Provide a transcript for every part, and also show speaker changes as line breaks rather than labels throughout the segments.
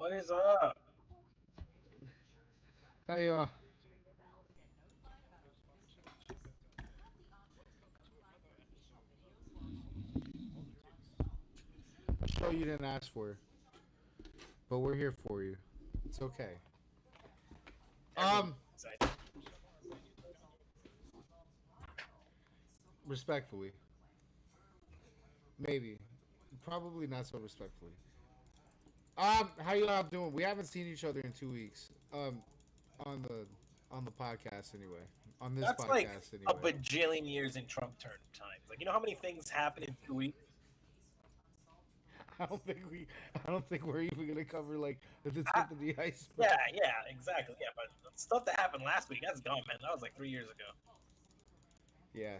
What is up?
Hey, a show you didn't ask for, but we're here for you. It's okay.
Everyone's
Um,
excited.
Respectfully, maybe, probably not so respectfully. How you all doing? We haven't seen each other in 2 weeks. On the on the podcast anyway. On this
That's like
podcast
a
anyway.
bajillion years in Trump term times. Like, you know how many things happen in 2 weeks?
I don't think we're even gonna cover like the
Ah,
tip of the iceberg.
yeah, exactly. Yeah, but the stuff that happened last week, that's gone, man. That was like 3 years ago.
Yeah,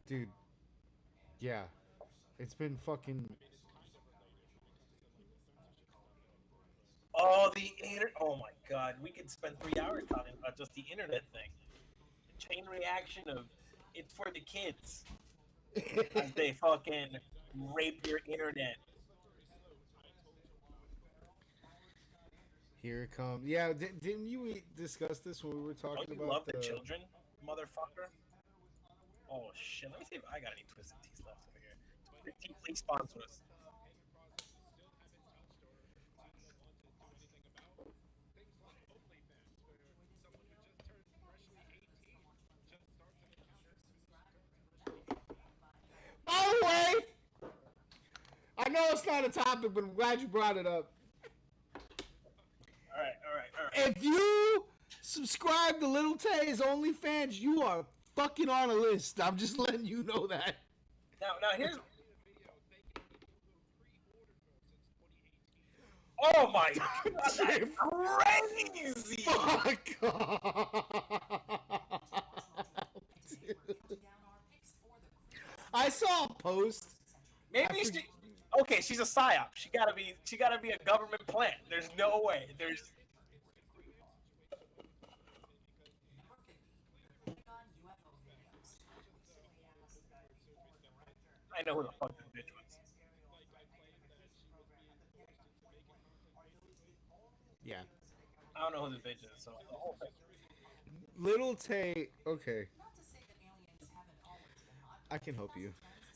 dude. Yeah, it's been fucking.
Oh, the internet. Oh my god, we could spend 3 hours talking about just the internet thing. The chain reaction of it's for the kids as they fucking rape your internet.
Here it comes. Yeah, didn't you discuss this when we were
Don't
talking
you
about
love the
the
children, motherfucker? Oh shit, let me see if I got any Twisted Teas left over here. Twisted Tea, please sponsor us.
By the way, I know it's not a topic, but I'm glad you brought it up.
All right, all right, all right.
If you subscribe to Little Tay's OnlyFans, you are fucking on a list. I'm just letting you know that.
Now here's. Oh my god, that's crazy!
Fuck off. I saw a post. I
Maybe
forget.
she. Okay, she's a psyop. She gotta be. She gotta be a government plant. There's no way. There's. I know who the fuck this bitch was.
Yeah.
I don't know who this bitch is. So the whole thing.
Little Tay. Okay, I can help you.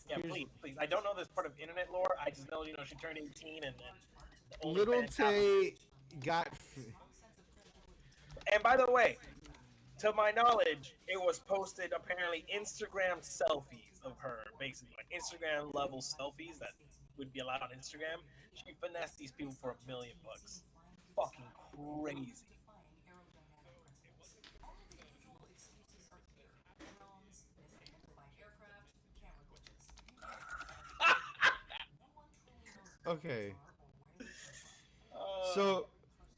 Yeah,
Here's
please, please. I don't know this part of internet lore. I just know, she turned 18 and then the
Little
OnlyFans happened.
Tay got.
And by the way, to my knowledge, it was posted apparently Instagram selfies of her, basically like Instagram level selfies that would be allowed on Instagram. She finessed these people for $1 million. Fucking crazy.
Okay,
Uh,
so
we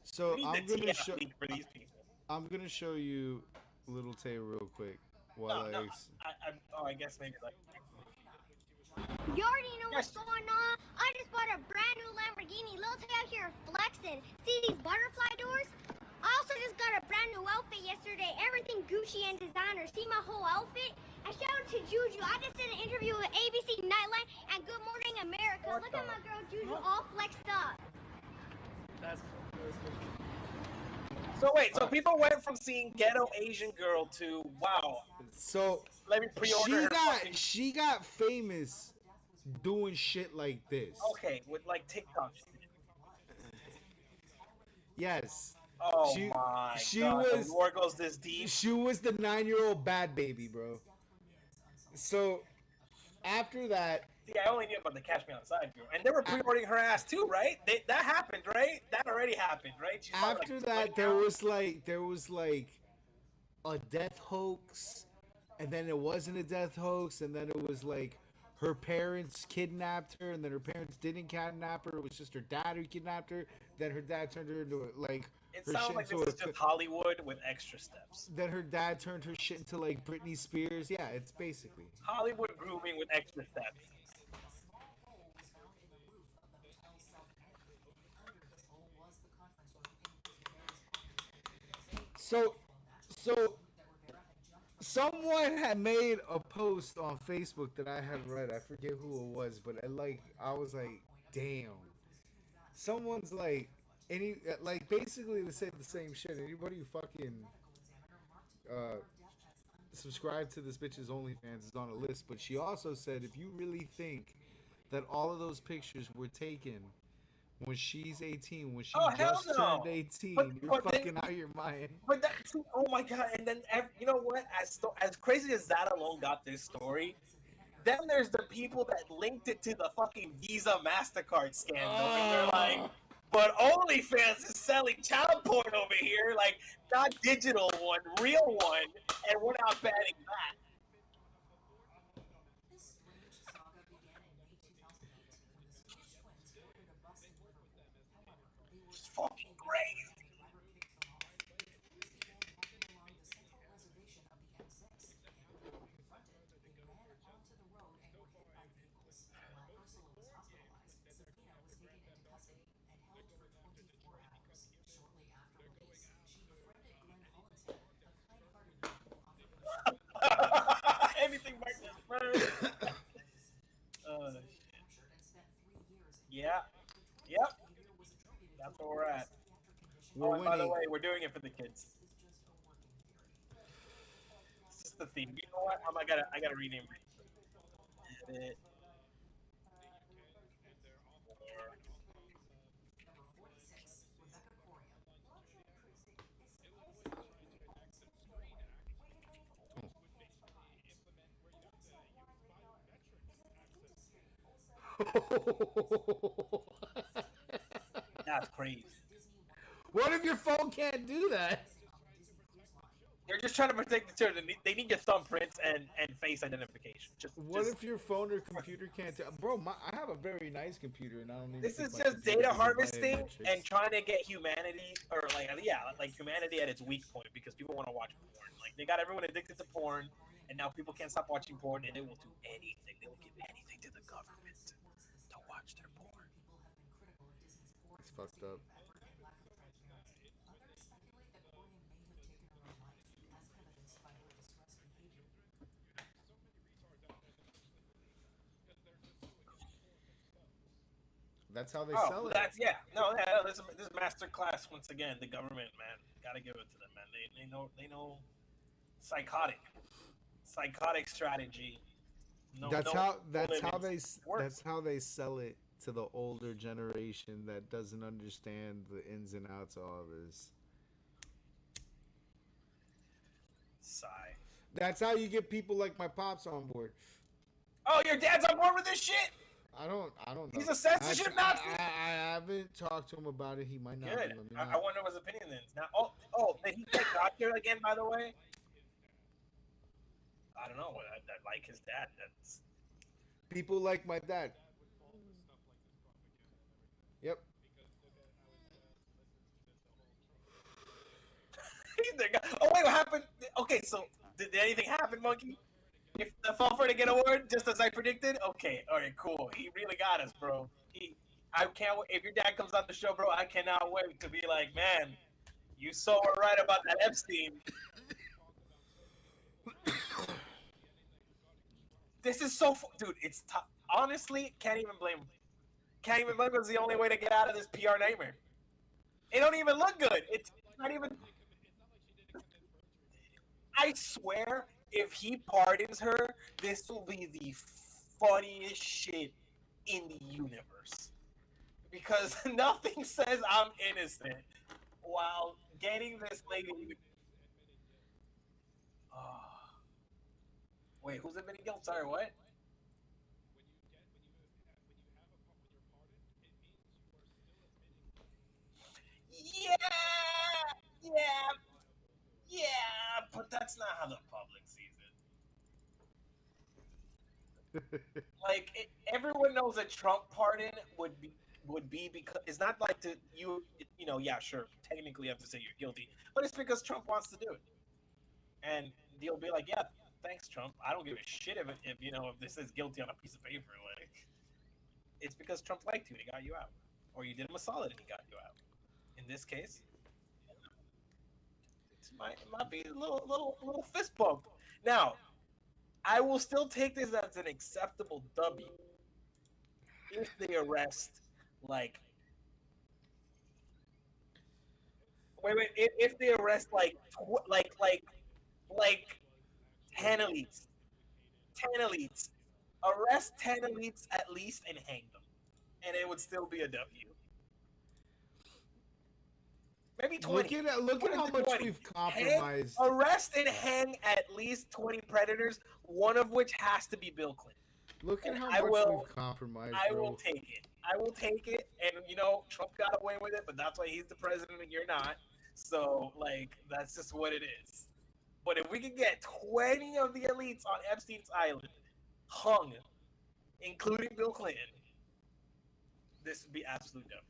so
need the
I'm gonna
TF
show.
league for these people.
I'm gonna show you Little Tay real quick while
No, no.
I.
I guess maybe like.
You already know what's
Yes.
going on. I just bought a brand new Lamborghini. Lil Tay out here flexing. See these butterfly doors? I also just got a brand new outfit yesterday. Everything Gucci and designer. See my whole outfit? And shout out to Juju. I just did an interview with ABC Nightline and Good Morning America.
What
Look
the?
at my girl Juju all flexed up.
That's. So wait, so
Uh,
people went from seeing ghetto Asian girl to wow.
so
Let me pre-order her fucking.
she got famous doing shit like this.
Okay, with like TikTok shit.
Yes,
Oh
she
my
she
god, the
was
lore goes this deep.
she was the 9-year-old bad baby, bro. So after that,
See, I only knew about the Cash Me Outside girl, and they were pre-ordering her ass too, right? That happened, right? That already happened, right? She's probably
after
like
that
20
there
now.
was like a death hoax, and then it wasn't a death hoax, and then it was like her parents kidnapped her, and then her parents didn't kidnap her. It was just her dad who kidnapped her. Then her dad turned her into like
It
her
sounds
shit
like
into
this
a.
is just Hollywood with extra steps.
Then her dad turned her shit into like Britney Spears. Yeah, it's basically.
Hollywood grooming with extra steps.
So, so someone had made a post on Facebook that I had read. I forget who it was, but I was like, damn. Someone's like basically they said the same shit. Anybody who fucking uh, subscribe to this bitch's OnlyFans is on a list. But she also said if you really think that all of those pictures were taken when she's 18, when she
Oh hell
just turned
no!
18, you're
But then,
fucking out of your mind.
but that oh my god! And then you know what? As crazy as that alone got this story, then there's the people that linked it to the fucking Visa Mastercard scandal, and they're like, but OnlyFans is selling child porn over here, like not digital one, real one, and we're not banning that. It's fucking crazy. Anything back this first. Uh, yeah. Yep. That's where we're at.
We're
Oh, and by the
winning.
way, we're doing it for the kids. This is the theme. You know what? I gotta rename it. That's crazy.
What if your phone can't do that?
They're just trying to protect the children. They need your thumbprints and face identification.
What if your phone or computer can't tell? Bro, I have a very nice computer, and I don't even.
This
think
is
my
just
computer
data
can do
harvesting
biometrics.
and trying to get humanity, or like humanity at its weak point because people want to watch porn. Like they got everyone addicted to porn, and now people can't stop watching porn, and they will do anything. They will give anything to the government to watch their porn.
It's fucked up. That's how they
Oh,
sell it.
that's yeah. No, yeah, no, this is master class once again. The government, man, gotta give it to them, man. They know psychotic strategy. No,
That's
no,
how
no
that's how
limits. Works.
that's how they sell it to the older generation that doesn't understand the ins and outs of all this.
Sigh.
That's how you get people like my pops on board.
Oh, your dad's on board with this shit.
I don't know.
He's a censorship Nazi.
I haven't talked to him about it. He might not.
Good.
Be,
I wonder what his opinion is now. Did he play doctor again? By the way, I don't know. I like his dad. That's
People like my dad. Yep.
oh wait, what happened? Okay, so did anything happen, Monkey? If the fall for to get award just as I predicted? Okay, all right, cool. He really got us, bro. I can't wait. If your dad comes on the show, bro, I cannot wait to be like, man, you so were right about that Epstein. This is so, dude. It's tough. Honestly, can't even blame him. Can't even blame him. It's the only way to get out of this PR nightmare. It don't even look good. It's not even. I swear, if he pardons her, this will be the funniest shit in the universe. Because nothing says I'm innocent while getting this lady. Oh. Wait, who's admitting guilt? Sorry, what? Yeah, yeah, yeah, but that's not how the public sees it. Like everyone knows a Trump pardon would be because it's not like yeah, sure, technically you have to say you're guilty, but it's because Trump wants to do it, and you'll be like, yeah, thanks Trump. I don't give a shit if this is guilty on a piece of paper. Like it's because Trump liked you and he got you out, or you did him a solid and he got you out. In this case, Might be a little fist bump. Now, I will still take this as an acceptable W if they arrest like if they arrest like 10 elites, 10 elites, arrest 10 elites at least and hang them, and it would still be a W. Maybe 20.
Look at how much
20.
we've compromised.
Arrest and hang at least 20 predators, one of which has to be Bill Clinton.
Look at
And
how
I
much
will-
we've compromised,
I
bro.
will take it. I will take it. And Trump got away with it, but that's why he's the president and you're not. So that's just what it is. But if we can get 20 of the elites on Epstein's island hung, including Bill Clinton, this would be absolute W.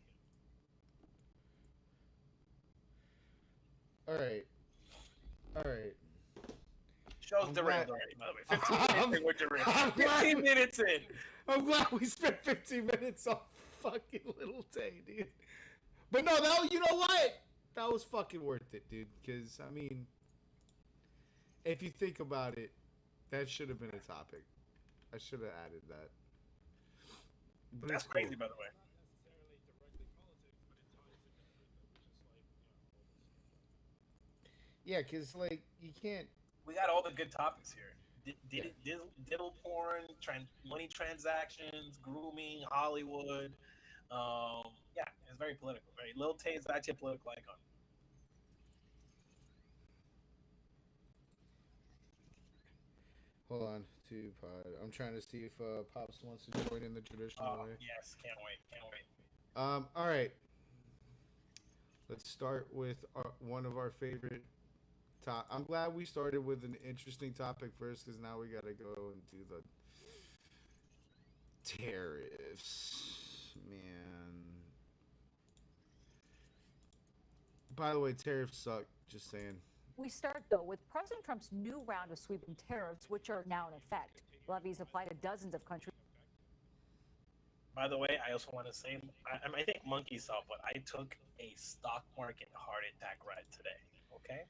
All right.
Show's
I'm
Durant
glad-
already, by the way. 15 minutes in with
I'm
Durant.
glad
15 minutes in.
I'm glad we spent 15 minutes on fucking Little Tay, dude. But no, you know what? That was fucking worth it, dude. Because, I mean, if you think about it, that should have been a topic. I should have added that. But
That's
it's cool.
crazy, by the way.
Yeah, because, you can't...
We got all the good topics here. Diddle porn, money transactions, grooming, Hollywood. Yeah, it's very political. Right? Lil Tay is actually a political icon.
Hold on, Pod. I'm trying to see if Pops wants to join in the traditional way.
Yes, can't wait.
All right. Let's start with one of our favorite I'm glad we started with an interesting topic first, because now we got to go and do the tariffs. Man. By the way, tariffs suck. Just saying.
We start, though, with President Trump's new round of sweeping tariffs, which are now in effect. Levies apply to dozens of countries.
By the way, I also want to say, I think Monkey saw, but I took a stock market heart attack ride today. Okay?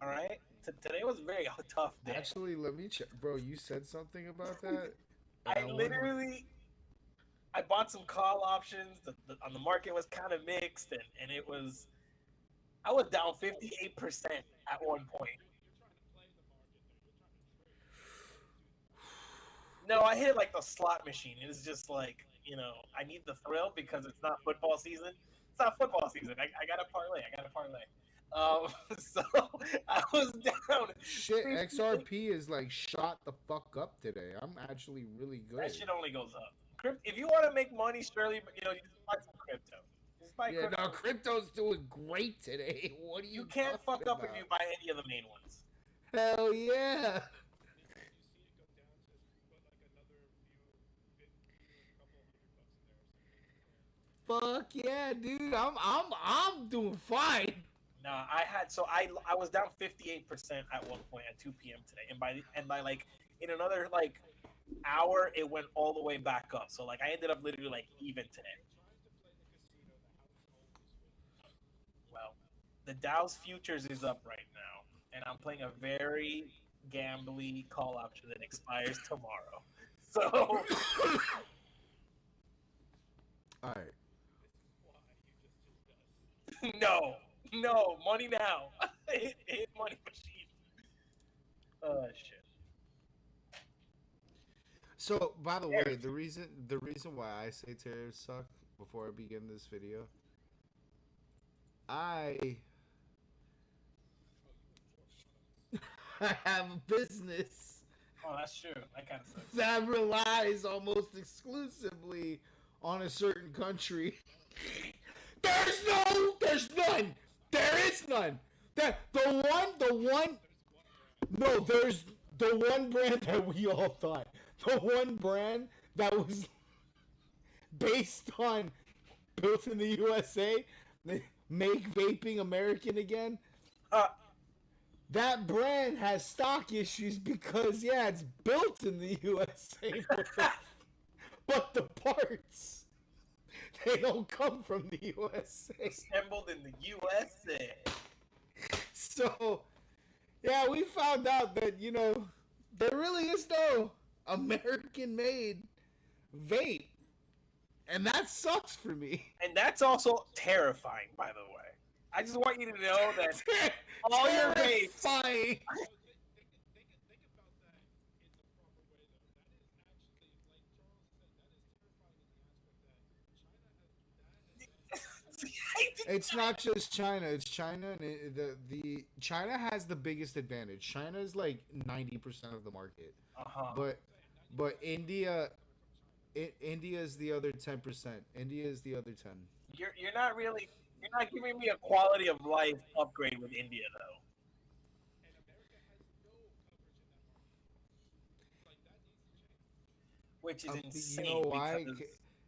All right? Today was a very tough day.
Actually, let me check. Bro, you said something about that?
I bought some call options. On the market was kind of mixed, and it was... I was down 58% at one point. No, I hit the slot machine. It's just I need the thrill because it's not football season. It's not football season. I got to parlay. So I was down.
Shit, XRP is shot the fuck up today. I'm actually really good.
That shit only goes up. If you want to make money, surely, you just buy some crypto.
No, crypto's doing great today. What do
You can't fuck up if you buy any of the main ones.
Hell yeah. Fuck yeah, dude. I'm doing fine.
Nah, I was down 58% at one point at 2 p.m. today, and by in another hour it went all the way back up. So I ended up literally even today. Well, the Dow's futures is up right now, and I'm playing a very gambly call option that expires tomorrow. So
all right.
No, money now. hit money machine. Oh shit.
So, by the way, the reason why I say tariffs suck before I begin this video, I have a business.
Oh, that's true. That kind of sucks.
That relies almost exclusively on a certain country. There's none. There is none. There's the one brand that we all thought. The one brand that was based on built in the USA, make vaping American again. That brand has stock issues because, it's built in the USA, but the parts, they don't come from the USA.
Assembled in the USA.
So yeah, we found out that there really is no American-made vape, and that sucks for me.
And that's also terrifying, by the way. I just want you to know that all your vapes.
Terrifying. It's not just China. It's China, and the China has the biggest advantage. China is like 90% of the market,
Uh-huh.
but India is the other 10%. India is the other 10.
You're not really you're not giving me a quality of life upgrade with India though. Which is
You know
insane
why?
because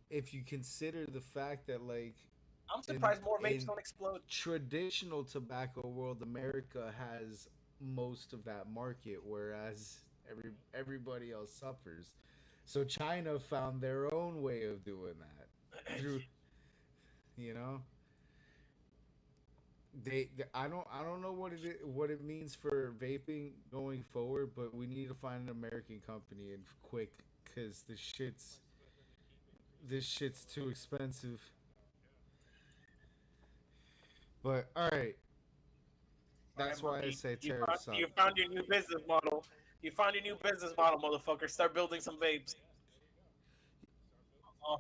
If you consider the fact that
I'm
in
surprised more vapes
in
don't explode.
traditional tobacco world, America has most of that market, whereas everybody else suffers. So China found their own way of doing that through, you know, I don't know what it means for vaping going forward, but we need to find an American company and quick because this shit's too expensive. But all right,
All right,
that's why I
monkey.
say tariffs suck.
You found your new business model. You found your new business model, motherfucker. Start building some vapes.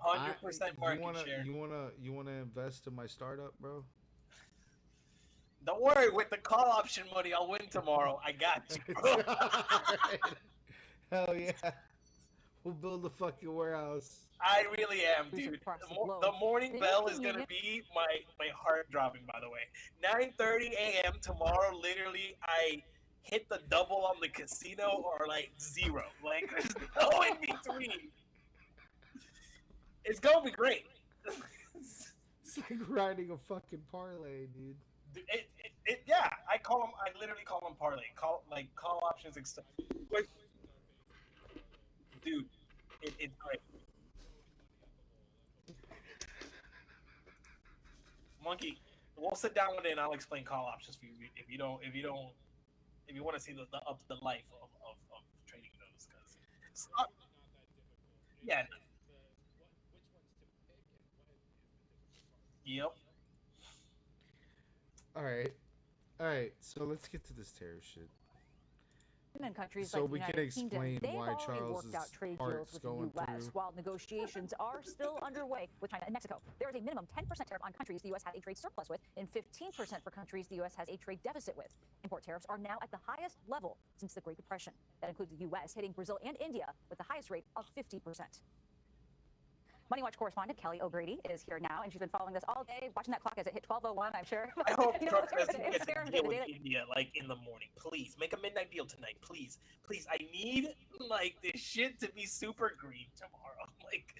I
100%
you
market
wanna
share.
you wanna you wanna invest in my startup, bro?
Don't worry, with the call option money, I'll win tomorrow. I got you, bro.
Alright. Hell yeah, we'll build a fucking warehouse.
I really am,
Research
dude.
across the
The
globe.
morning
The
bell is
European
gonna
Union
be my heart dropping. By the way, 9:30 a.m. tomorrow. Literally, I hit the double on the casino or like zero. Like there's no in between. It's gonna be great.
It's like riding a fucking parlay, dude.
Yeah, I call them. I literally call them parlay. Call options. Dude, it's great. Monkey, we'll sit down with it and I'll explain call options for you. If you want to see the life of trading those, because yeah, yep.
All right. So let's get to this tariff shit.
and countries
So
like the
we can
United Kingdom,
explain
they've
why
already worked out
Charles's
trade deals
heart's
with the
going
U.S.,
through.
while negotiations are still underway with China and Mexico. There is a minimum 10% tariff on countries the U.S. has a trade surplus with, and 15% for countries the U.S. has a trade deficit with. Import tariffs are now at the highest level since the Great Depression. That includes the U.S. hitting Brazil and India with the highest rate of 50%. Money Watch correspondent Kelly O'Grady is here now, and she's been following this all day, watching that clock as it hit 12:01, I'm sure.
I hope
You know,
Trump
it's
doesn't
been-
get
it's
to
been
deal
the
with
day that-
India like in the morning. Please make a midnight deal tonight. Please, please. I need like this shit to be super green tomorrow. Like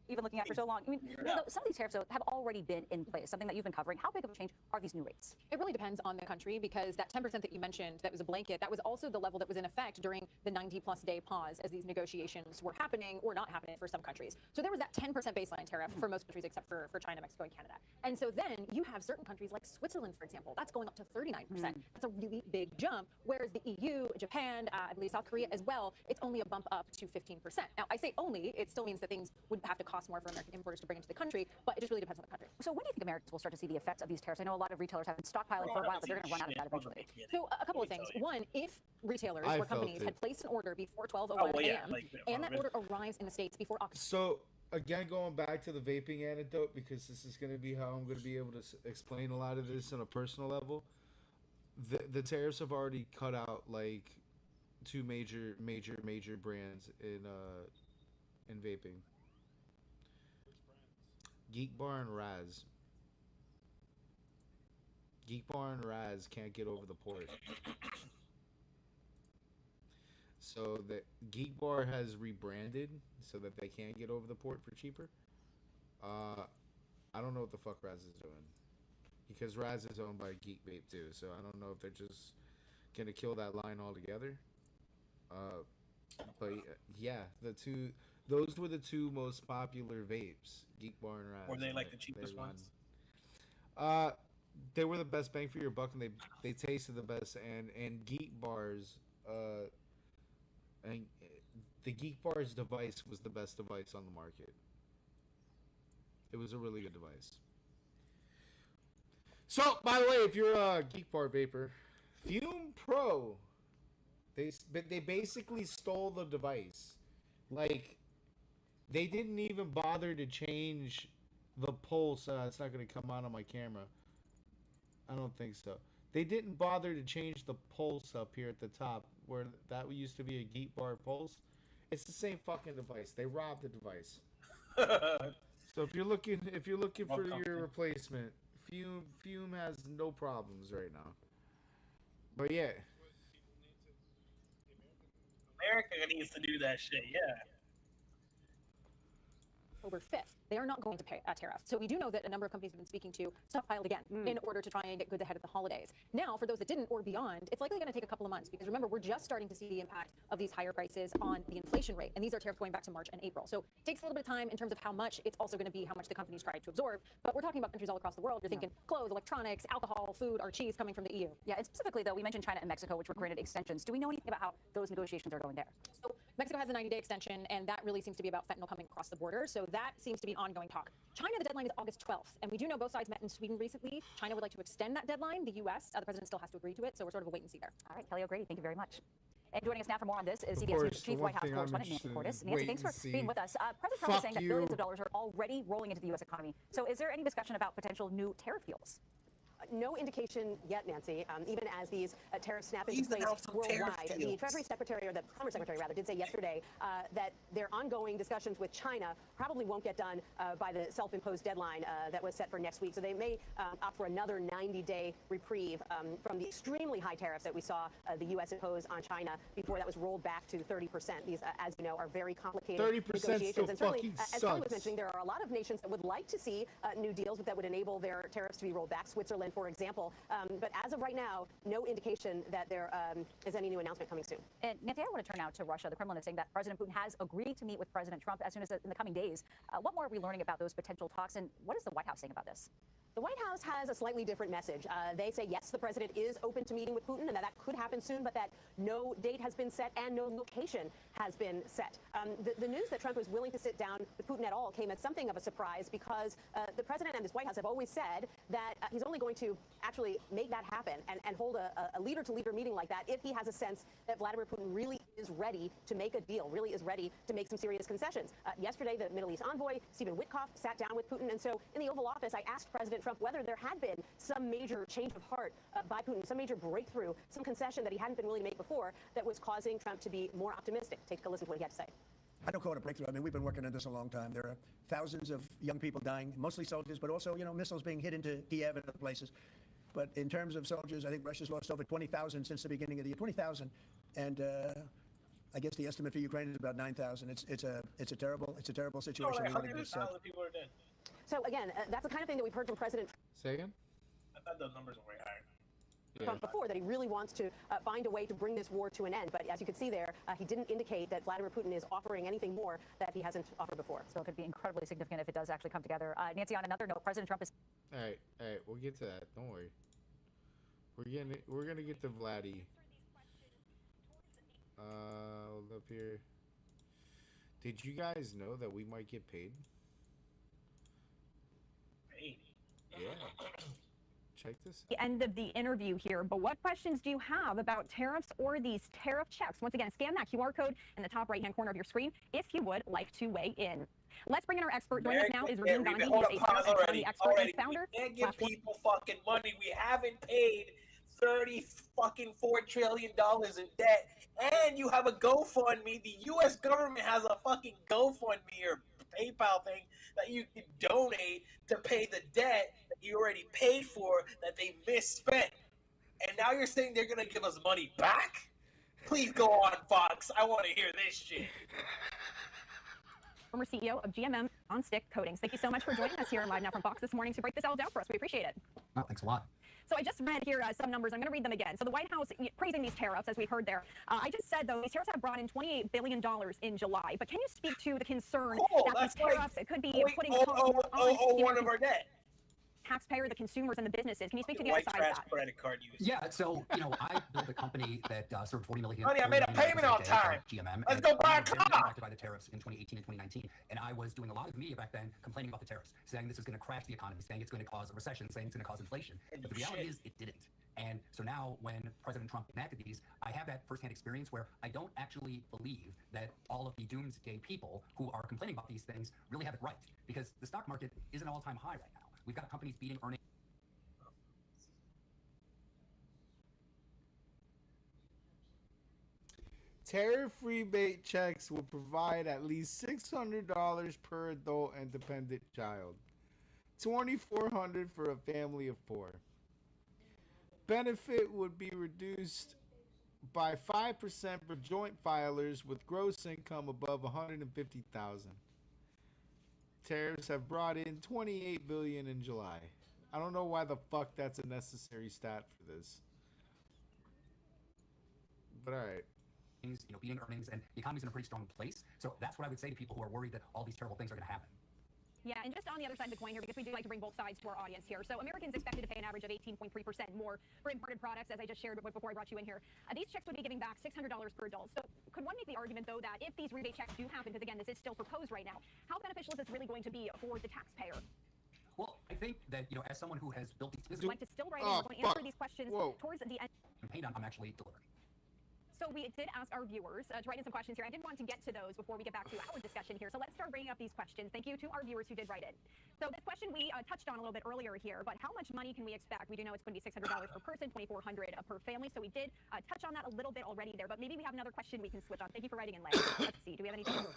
even looking at for so long. I mean, some of these tariffs though, have already been in place, something that you've been covering. How big of a change are these new rates?
It really depends on the country, because that 10% that you mentioned, that was a blanket, that was also the level that was in effect during the 90-plus day pause as these negotiations were happening or not happening for some countries. So there was that 10% baseline tariff for most countries except for China, Mexico, and Canada. And so then you have certain countries like Switzerland, for example, that's going up to 39%. That's a really big jump, whereas the EU, Japan, I believe South Korea as well, it's only a bump up to 15%. Now, I say only, it still means that things would have to cost more for American importers to bring into the country, but it just really depends on the country.
So when do you think Americans will start to see the effects of these tariffs? I know a lot of retailers have been stockpiling for a while, but they're going to run out of that eventually.
So a couple of things. One, if retailers
I
or
felt
companies
it.
had placed an order before 12:01
Oh, well, yeah,
a.m.
like,
and that order arrives in the States before October.
So again, going back to the vaping anecdote, because this is going to be how I'm going to be able to explain a lot of this on a personal level. The tariffs have already cut out like two major brands in vaping. Geek Bar and Raz. Geek Bar and Raz can't get over the port. So the Geek Bar has rebranded so that they can get over the port for cheaper. I don't know what the fuck Raz is doing, because Raz is owned by Geek Vape too. So I don't know if they're just gonna kill that line altogether. But yeah, those were the two most popular vapes, Geek Bar and Raz.
Were they
and
like the cheapest
won.
ones?
Uh, they were the best bang for your buck, and they tasted the best. And Geek Bars, and the Geek Bars device was the best device on the market. It was a really good device. So, by the way, if you're a Geek Bar vapor, Fume Pro, they basically stole the device. Like, they didn't even bother to change the pulse. It's not going to come out on my camera. I don't think so. They didn't bother to change the pulse up here at the top, where that used to be a Geek Bar pulse. It's the same fucking device. They robbed the device. So if you're looking for your replacement, Fume has no problems right now. But yeah,
America needs to do that shit. Yeah.
October 5th. They are not going to pay a tariff. So we do know that a number of companies have been speaking to stockpiled again in order to try and get goods ahead of the holidays. Now, for those that didn't or beyond, it's likely going to take a couple of months because remember, we're just starting to see the impact of these higher prices on the inflation rate. And these are tariffs going back to March and April. So it takes a little bit of time in terms of how much. It's also going to be how much the companies try to absorb. But we're talking about countries all across the world. You're thinking clothes, electronics, alcohol, food, or cheese coming from the EU.
Yeah, and specifically, though, we mentioned China and Mexico, which were granted extensions. Do we know anything about how those negotiations are going there?
So Mexico has a 90-day extension, and that really seems to be about fentanyl coming across the border. So that seems to be an ongoing talk. China, the deadline is August 12th, and we do know both sides met in Sweden recently. China would like to extend that deadline. The U.S., the president still has to agree to it, so we're sort of a wait and see there.
All right, Kelly O'Grady, thank you very much. And joining us now for more on this is CBS News Chief White House correspondent Nancy Cordes. Nancy, thanks for being with us. President Trump is saying that billions of dollars are already rolling into the U.S. economy. So is there any discussion about potential new tariff deals?
No indication yet, Nancy, even as these tariffs snap into place worldwide. The Treasury Secretary, or the Commerce Secretary, rather, did say yesterday that their ongoing discussions with China probably won't get done by the self-imposed deadline that was set for next week. So they may opt for another 90-day reprieve from the extremely high tariffs that we saw the U.S. impose on China before that was rolled back to 30%. These, as you know, are very complicated
30%
negotiations.
still
And certainly,
fucking
as Kelly was
sucks.
mentioning, there are a lot of nations that would like to see new deals that would enable their tariffs to be rolled back. Switzerland, for example. But as of right now, no indication that there is any new announcement coming soon.
And Nancy, I want to turn now to Russia. The Kremlin is saying that President Putin has agreed to meet with President Trump as soon as in the coming days. What more are we learning about those potential talks, and what is the White House saying about this?
The White House has a slightly different message. They say, yes, the president is open to meeting with Putin and that could happen soon, but that no date has been set and no location has been set. The news that Trump was willing to sit down with Putin at all came as something of a surprise because the president and his White House have always said that he's only going to actually make that happen and hold a leader-to-leader meeting like that if he has a sense that Vladimir Putin really is ready to make a deal, really is ready to make some serious concessions. Yesterday, the Middle East envoy, Stephen Witkoff, sat down with Putin, and so in the Oval Office, I asked President Trump whether there had been some major change of heart by Putin, some major breakthrough, some concession that he hadn't been willing to make before that was causing Trump to be more optimistic. Take a listen to what he had to say.
I don't call it a breakthrough. I mean, we've been working on this a long time. There are thousands of young people dying, mostly soldiers, but also, missiles being hit into Kiev and other places. But in terms of soldiers, I think Russia's lost over 20,000 since the beginning of the year, 20,000. And I guess the estimate for Ukraine is about 9,000. It's a terrible situation.
Oh, like 100,000 people are dead.
So again, that's the kind of thing that we've heard from President
say again.
I thought those numbers were way higher.
Trump before, that he really wants to find a way to bring this war to an end. But as you can see there, he didn't indicate that Vladimir Putin is offering anything more that he hasn't offered before.
So it could be incredibly significant if it does actually come together. Nancy, on another note, President Trump is...
All right, we'll get to that. Don't worry. We're gonna get to Vladdy. Hold up here. Did you guys know that we might get paid?
Paid?
Yeah. Check this.
The end of the interview here, but what questions do you have about tariffs or these tariff checks? Once again, scan that QR code in the top right-hand corner of your screen if you would like to weigh in. Let's bring in our expert. Joining us now is Raveen Gandhi. He's a tariff and economy expert and founder.
We can't give people fucking money. We haven't paid $34 trillion in debt, and you have a GoFundMe. The U.S. government has a fucking GoFundMe or PayPal thing that you can donate to pay the debt that you already paid for that they misspent. And now you're saying they're going to give us money back? Please go on, Fox. I want to hear this shit.
Former CEO of GMM On-Stick Coatings. Thank you so much for joining us here live now from Fox this morning to break this all down for us. We appreciate it.
Oh, thanks a lot.
So I just read here some numbers. I'm going to read them again. So the White House praising these tariffs, as we heard there. I just said, though, these tariffs have brought in $28 billion in July. But can you speak to the concern that these tariffs could be putting costs more on
one of our debt.
taxpayer, the consumers, and the businesses. Can you speak to the
White
other side of
trash
that?
credit card use.
Yeah, so, I built a company that served 40 million.
Honey, I made a
40 million
payment on
a day called
time.
GMM.
Let's
and
go buy
we
a
were very
car.
impacted by the tariffs in 2018 and 2019. And I was doing a lot of media back then complaining about the tariffs, saying this is going to crash the economy, saying it's going to cause a recession, saying it's going to cause inflation. But the reality is it didn't. And so now when President Trump enacted these, I have that firsthand experience where I don't actually believe that all of the doomsday people who are complaining about these things really have it right, because the stock market is an all-time high right now. We've got companies beating earnings.
Tariff rebate checks will provide at least $600 per adult and dependent child, $2,400 for a family of 4. Benefit would be reduced by 5% for joint filers with gross income above $150,000. Tariffs have brought in $28 billion in July. I don't know why the fuck that's a necessary stat for this, but all right.
Beating earnings, and the economy's in a pretty strong place. So that's what I would say to people who are worried that all these terrible things are going to happen.
Yeah, and just on the other side of the coin here, because we do like to bring both sides to our audience here. So Americans expected to pay an average of 18.3% more for imported products, as I just shared before I brought you in here. These checks would be giving back $600 per adult. So could one make the argument, though, that if these rebate checks do happen, because again, this is still proposed right now, how beneficial is this really going to be for the taxpayer?
Well, I think that, as someone who has built these businesses,
I'd like to still write in, we're going to answer these questions towards the end.
campaign on, I'm actually delivering.
So we did ask our viewers to write in some questions here. I did want to get to those before we get back to our discussion here. So let's start bringing up these questions. Thank you to our viewers who did write in. So this question we touched on a little bit earlier here, but how much money can we expect? We do know it's going to be $600 per person, $2,400 per family. So we did touch on that a little bit already there, but maybe we have another question we can switch on. Thank you for writing in, Larry. Let's see. Do we have anything else?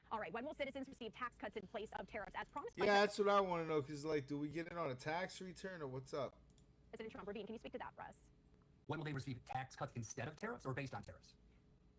All right. When will citizens receive tax cuts in place of tariffs as promised?
Yeah, that's what I want to know. Because, do we get it on a tax return or what's up?
President Trump, Ravine, can you speak to that for us?
When will they receive tax cuts instead of tariffs or based on tariffs?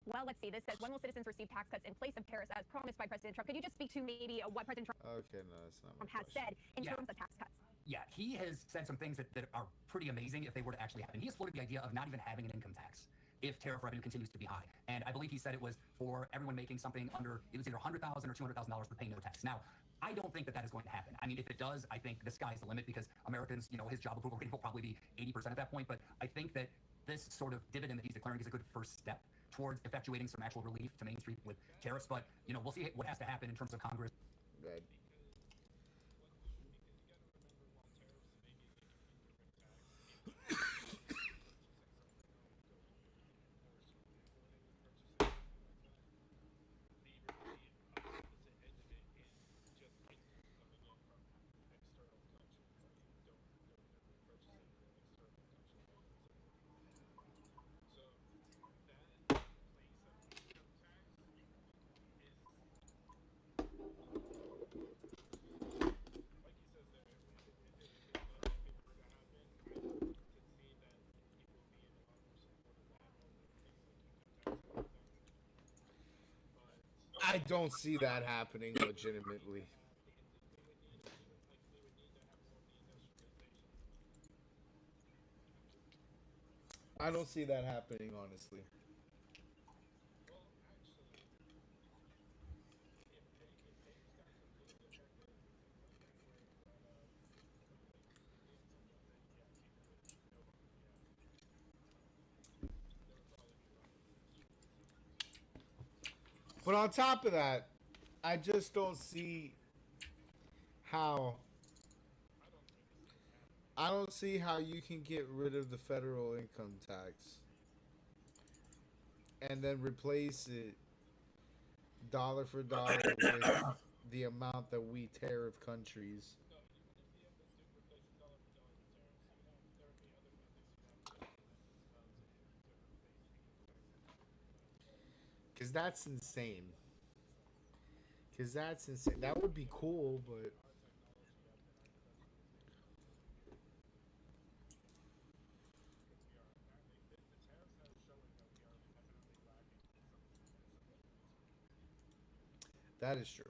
Well, let's see. This says, when will citizens receive tax cuts in place of tariffs as promised by President Trump? Could you just speak to maybe what President Trump
Okay, no, that's not my
has
question.
said in terms of tax cuts?
Yeah, he has said some things that are pretty amazing if they were to actually happen. He has floated the idea of not even having an income tax if tariff revenue continues to be high. And I believe he said it was for everyone making something under, it was either $100,000 or $200,000 would pay no tax. Now, I don't think that is going to happen. I mean, if it does, I think the sky's the limit, because Americans, his job approval rating will probably be 80% at that point. But I think that this sort of dividend that he's declaring is a good first step towards effectuating some actual relief to Main Street with tariffs. But, we'll see what has to happen in terms of Congress.
Good. I don't see that happening legitimately. I don't see that happening, honestly. But on top of that, I just don't see how. I don't see how you can get rid of the federal income tax and then replace it dollar for dollar with the amount that we tariff countries. Because that's insane. That would be cool, but that is true.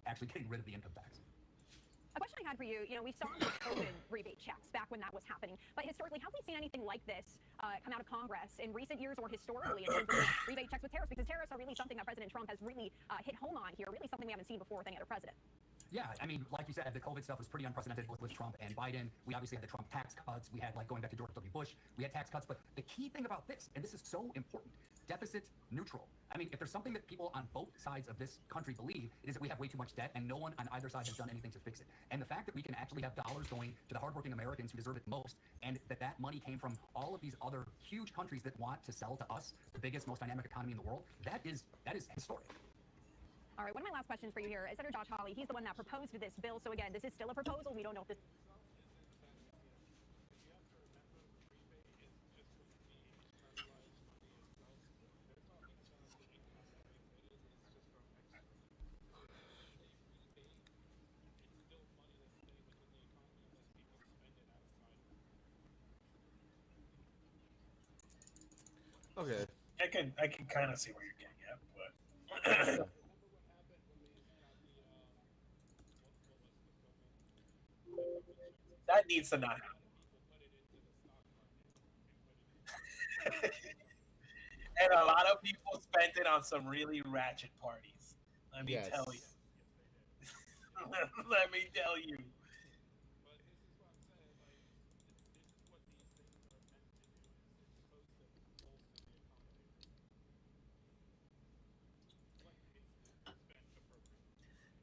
Actually getting rid of the income tax.
A question I had for you, we saw the COVID rebate checks back when that was happening, but historically, have we seen anything like this come out of Congress in recent years or historically in terms of rebate checks with tariffs? Because tariffs are really something that President Trump has really hit home on here, really something we haven't seen before with any other president.
Yeah, I mean, like you said, the COVID stuff was pretty unprecedented with Trump and Biden. We obviously had the Trump tax cuts. We had, like, going back to George W. Bush, we had tax cuts. But the key thing about this, and this is so important, deficit neutral. I mean, if there's something that people on both sides of this country believe, it is that we have way too much debt and no one on either side has done anything to fix it. And the fact that we can actually have dollars going to the hardworking Americans who deserve it most, and that money came from all of these other huge countries that want to sell to us the biggest, most dynamic economy in the world, that is historic.
All right, one of my last questions for you here is Senator Josh Hawley. He's the one that proposed this bill. So again, this is still a proposal. We don't know if this.
Okay.
I can kind of see where you're getting at, but that needs to not happen. And a lot of people spent it on some really ratchet parties. Let me tell you. Let me tell you.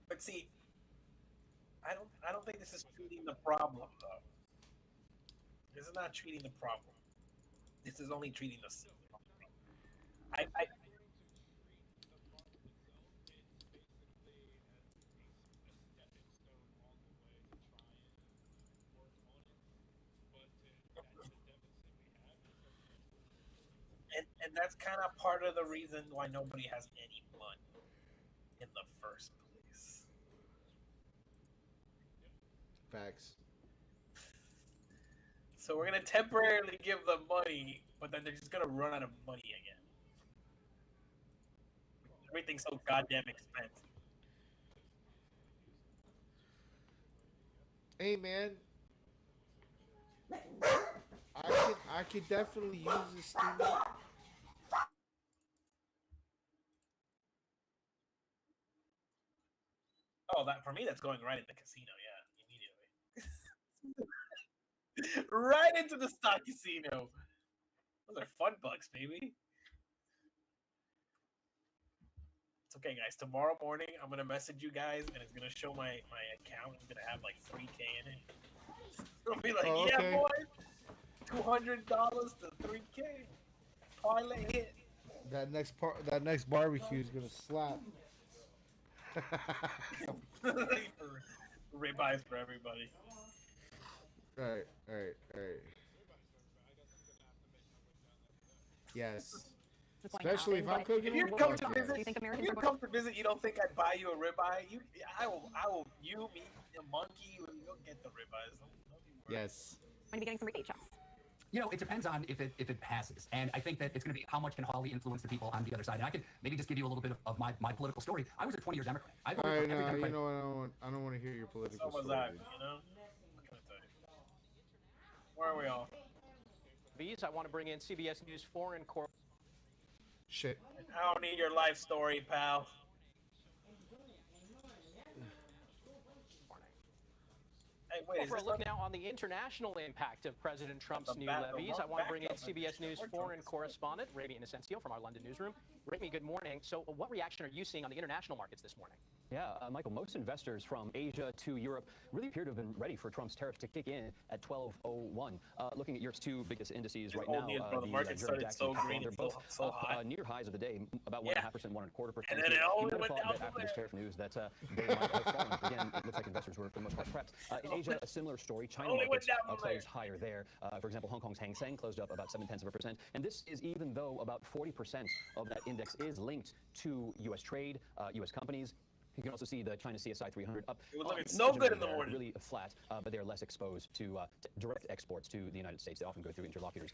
But see, I don't think this is treating the problem though. This is not treating the problem. This is only treating the symptom. I and that's kind of part of the reason why nobody has any money in the first place.
Facts.
So we're gonna temporarily give them money, but then they're just gonna run out of money again. Everything's so goddamn expensive.
Hey man, I could definitely use a stimulus.
Oh, that for me, that's going right in the casino. Yeah, immediately. Right into the stock casino. Those are fun bucks, baby. It's okay, guys. Tomorrow morning, I'm gonna message you guys, and it's gonna show my account. I'm gonna have like 3K in it. It'll be like,
Oh,
yeah,
okay.
boy, $200 to 3K. Parlay hit.
That next barbecue is gonna slap.
Ribeyes for everybody.
Right. Yes.
This is going to
Especially if
happen,
I'm
but
cooking.
If you
them,
come
fuck
to
yeah.
visit,
Do you think
if
Americans
you
are
come to visit, you don't think I'd buy you a ribeye? I will. You, me, a monkey. You'll get the ribeyes. Don't you worry.
Yes.
going to be getting some rebate checks?
You know, it depends on if it passes. And I think that it's going to be how much can Hawley influence the people on the other side. And I can maybe just give you a little bit of my political story. I was a 20-year Democrat. I voted
All right,
for every
no,
Democrat.
you know what? I don't want to hear your political
So was
story.
I. You know. What can I tell you? Where are we all?
I want to bring in CBS News foreign correspondent.
Shit.
I don't need your life story, pal. Hey, wait,
Well,
is
for a
this
look
on?
now on the international impact of President Trump's new
the
levies,
wrong
I want to bring in
backup.
CBS News
We're
foreign
drunk.
correspondent Rami Inocencio from our London newsroom. Rami, good morning. So what reaction are you seeing on the international markets this morning?
Yeah, Michael, most investors from Asia to Europe really appear to have been ready for Trump's tariffs to kick in at 12:01. Looking at Europe's two biggest indices right now,
The market
German
started
DAX
so
and
green,
they're both
so
up
high.
near highs of the day, about 1.5%, 1.25%.
And then it
You
only
might have
went
thought
down
that
from
after this
there.
tariff news that they might have fallen. Again, it looks like investors were for the most part prepped. In Asia, a similar story. China
Only went
markets
down from
closed
there.
higher there. For example, Hong Kong's Hang Seng closed up about 0.7%. And this is even though about 40% of that index is linked to U.S. trade, U.S. companies. You can also see the China CSI 300 up.
It was looking so good in the morning.
Really flat, but they're less exposed to direct exports to the United States. They often go through interlocutors.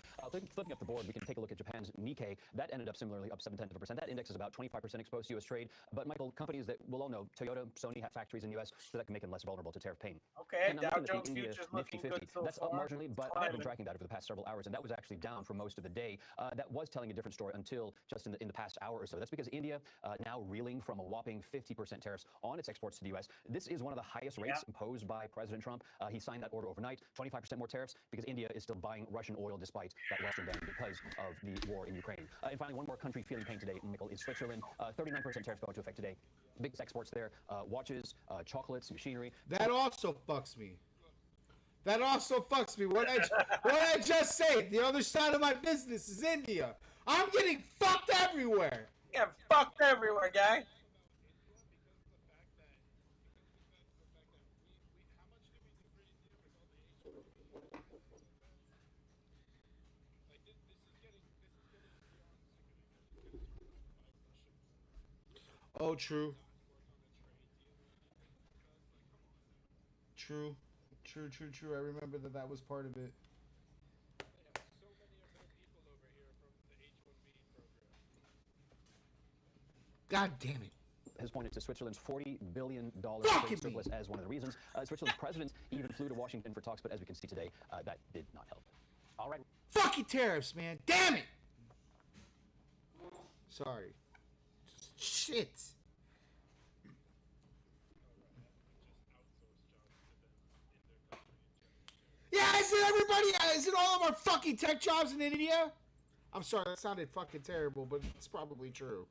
Flipping up the board, we can take a look at Japan's Nikkei. That ended up similarly up 0.7%. That index is about 25% exposed to U.S. trade. But Michael, companies that we'll all know, Toyota, Sony have factories in the U.S., so that can make them less vulnerable to tariff pain.
Okay,
And
Dow
I'm looking
Jones
at the India
futures
Nifty
looking
50.
good so
That's up
far.
marginally, but I've been tracking that over the past several hours, and that was actually down for most of the day. That was telling a different story until just in the past hour or so. That's because India now reeling from a whopping 50% tariffs on its exports to the U.S. This is one of the highest rates imposed by President Trump. He signed that order overnight, 25% more tariffs, because India is still buying Russian oil despite that Western ban because of the war in Ukraine. And finally, one more country feeling pain today, Michael, is Switzerland. 39% tariffs go into effect today. Biggest exports there, watches, chocolates, machinery.
That also fucks me. That also fucks me. What I just say, the other side of my business is India. I'm getting fucked everywhere.
Yeah, fucked everywhere, guy.
Oh, true. True. True. I remember that was part of it. God damn it.
Has pointed to Switzerland's $40 billion
Fucking
surplus as one of the reasons. Switzerland's president even flew to Washington for talks, but as we can see today, that did not help.
All right.
Fucking tariffs, man. Damn it. Sorry. Shit. Yeah, is it all of our fucking tech jobs in India? I'm sorry, that sounded fucking terrible, but it's probably true.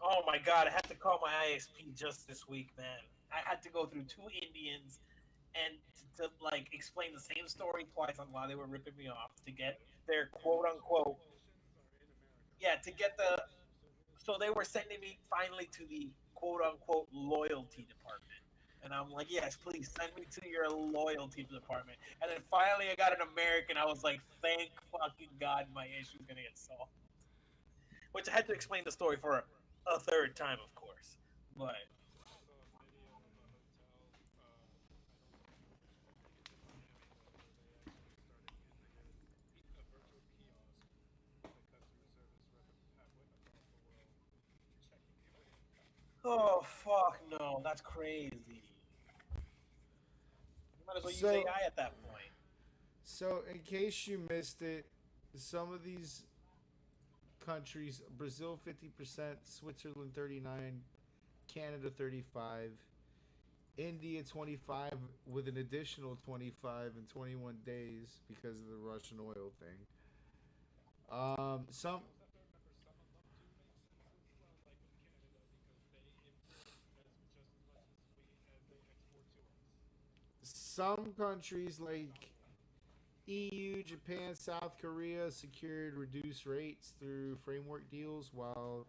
Oh my god, I had to call my ISP just this week, man. I had to go through 2 Indians and to like explain the same story twice on why they were ripping me off to get their quote unquote. Yeah, to get the. So they were sending me finally to the quote unquote loyalty department. And I'm like, yes, please send me to your loyalty department. And then finally I got an American. I was like, thank fucking God my issue's going to get solved. Which I had to explain the story for a third time, of course. But. Oh, fuck no. That's crazy. You might as well use AI at that point.
So, in case you missed it, some of these countries, Brazil 50%, Switzerland 39, Canada 35, India 25 with an additional 25 in 21 days because of the Russian oil thing. Some countries like EU, Japan, South Korea secured reduced rates through framework deals, while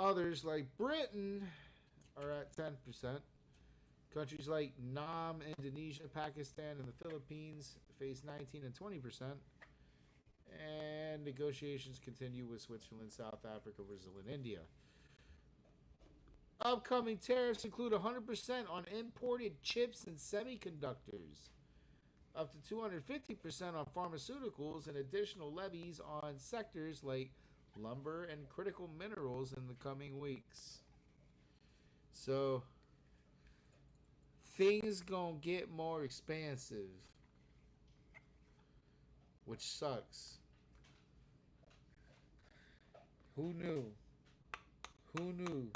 others like Britain are at 10%. Countries like Nam, Indonesia, Pakistan, and the Philippines face 19 and 20%. And negotiations continue with Switzerland, South Africa, Brazil, and India. Upcoming tariffs include 100% on imported chips and semiconductors, up to 250% on pharmaceuticals, and additional levies on sectors like lumber and critical minerals in the coming weeks. So, things gonna get more expensive, which sucks. Who knew? Who knew?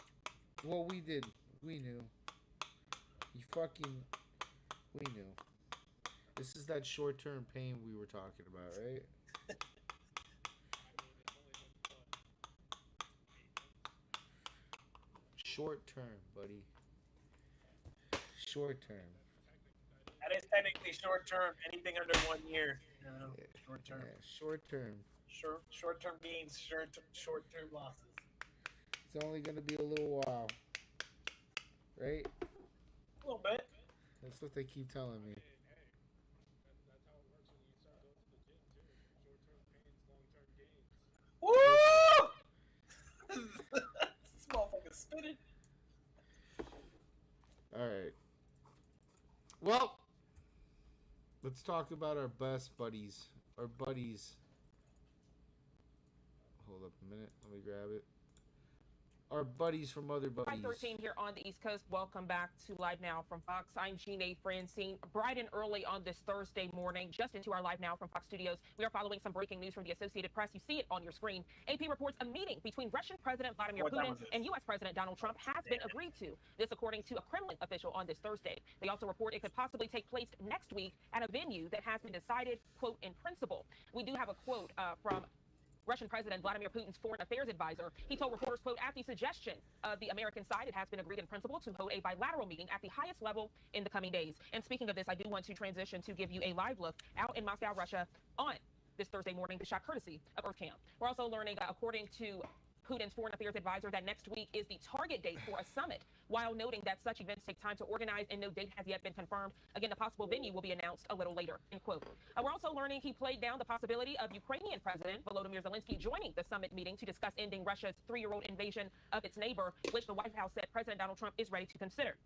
Well, we did. We knew. We knew. This is that short-term pain we were talking about, right? Short-term, buddy. Short-term.
That is technically short-term. Anything under 1 year, you know, short-term.
Yeah, short-term.
Short-term gains, short-term losses.
It's only going to be a little while. Right?
A little bit.
That's what they keep telling me.
Woo! This motherfucker's spinning.
Alright. Well, let's talk about our best buddies. Our buddies. Hold up a minute. Let me grab it. our buddies from other buddies.
5:13 here on the East Coast. Welcome back to Live Now from Fox. I'm Jeanne Francine. Bright and early on this Thursday morning, just into our Live Now from Fox studios, we are following some breaking news from the Associated Press. You see it on your screen. AP reports a meeting between Russian President Vladimir Putin and U.S. President Donald Trump has been agreed to. This according to a Kremlin official on this Thursday. They also report it could possibly take place next week at a venue that has been decided, quote, in principle. We do have a quote from Russian President Vladimir Putin's foreign affairs advisor. He told reporters, quote, at the suggestion of the American side, it has been agreed in principle to hold a bilateral meeting at the highest level in the coming days. And speaking of this, I do want to transition to give you a live look out in Moscow, Russia on this Thursday morning, the shot courtesy of Earth Cam. We're also learning, according to Putin's foreign affairs advisor, that next week is the target date for a summit, while noting that such events take time to organize and no date has yet been confirmed. Again, the possible venue will be announced a little later, end quote. We're also learning he played down the possibility of Ukrainian President Volodymyr Zelensky joining the summit meeting to discuss ending Russia's 3-year-old invasion of its neighbor, which the White House said President Donald Trump is ready to consider.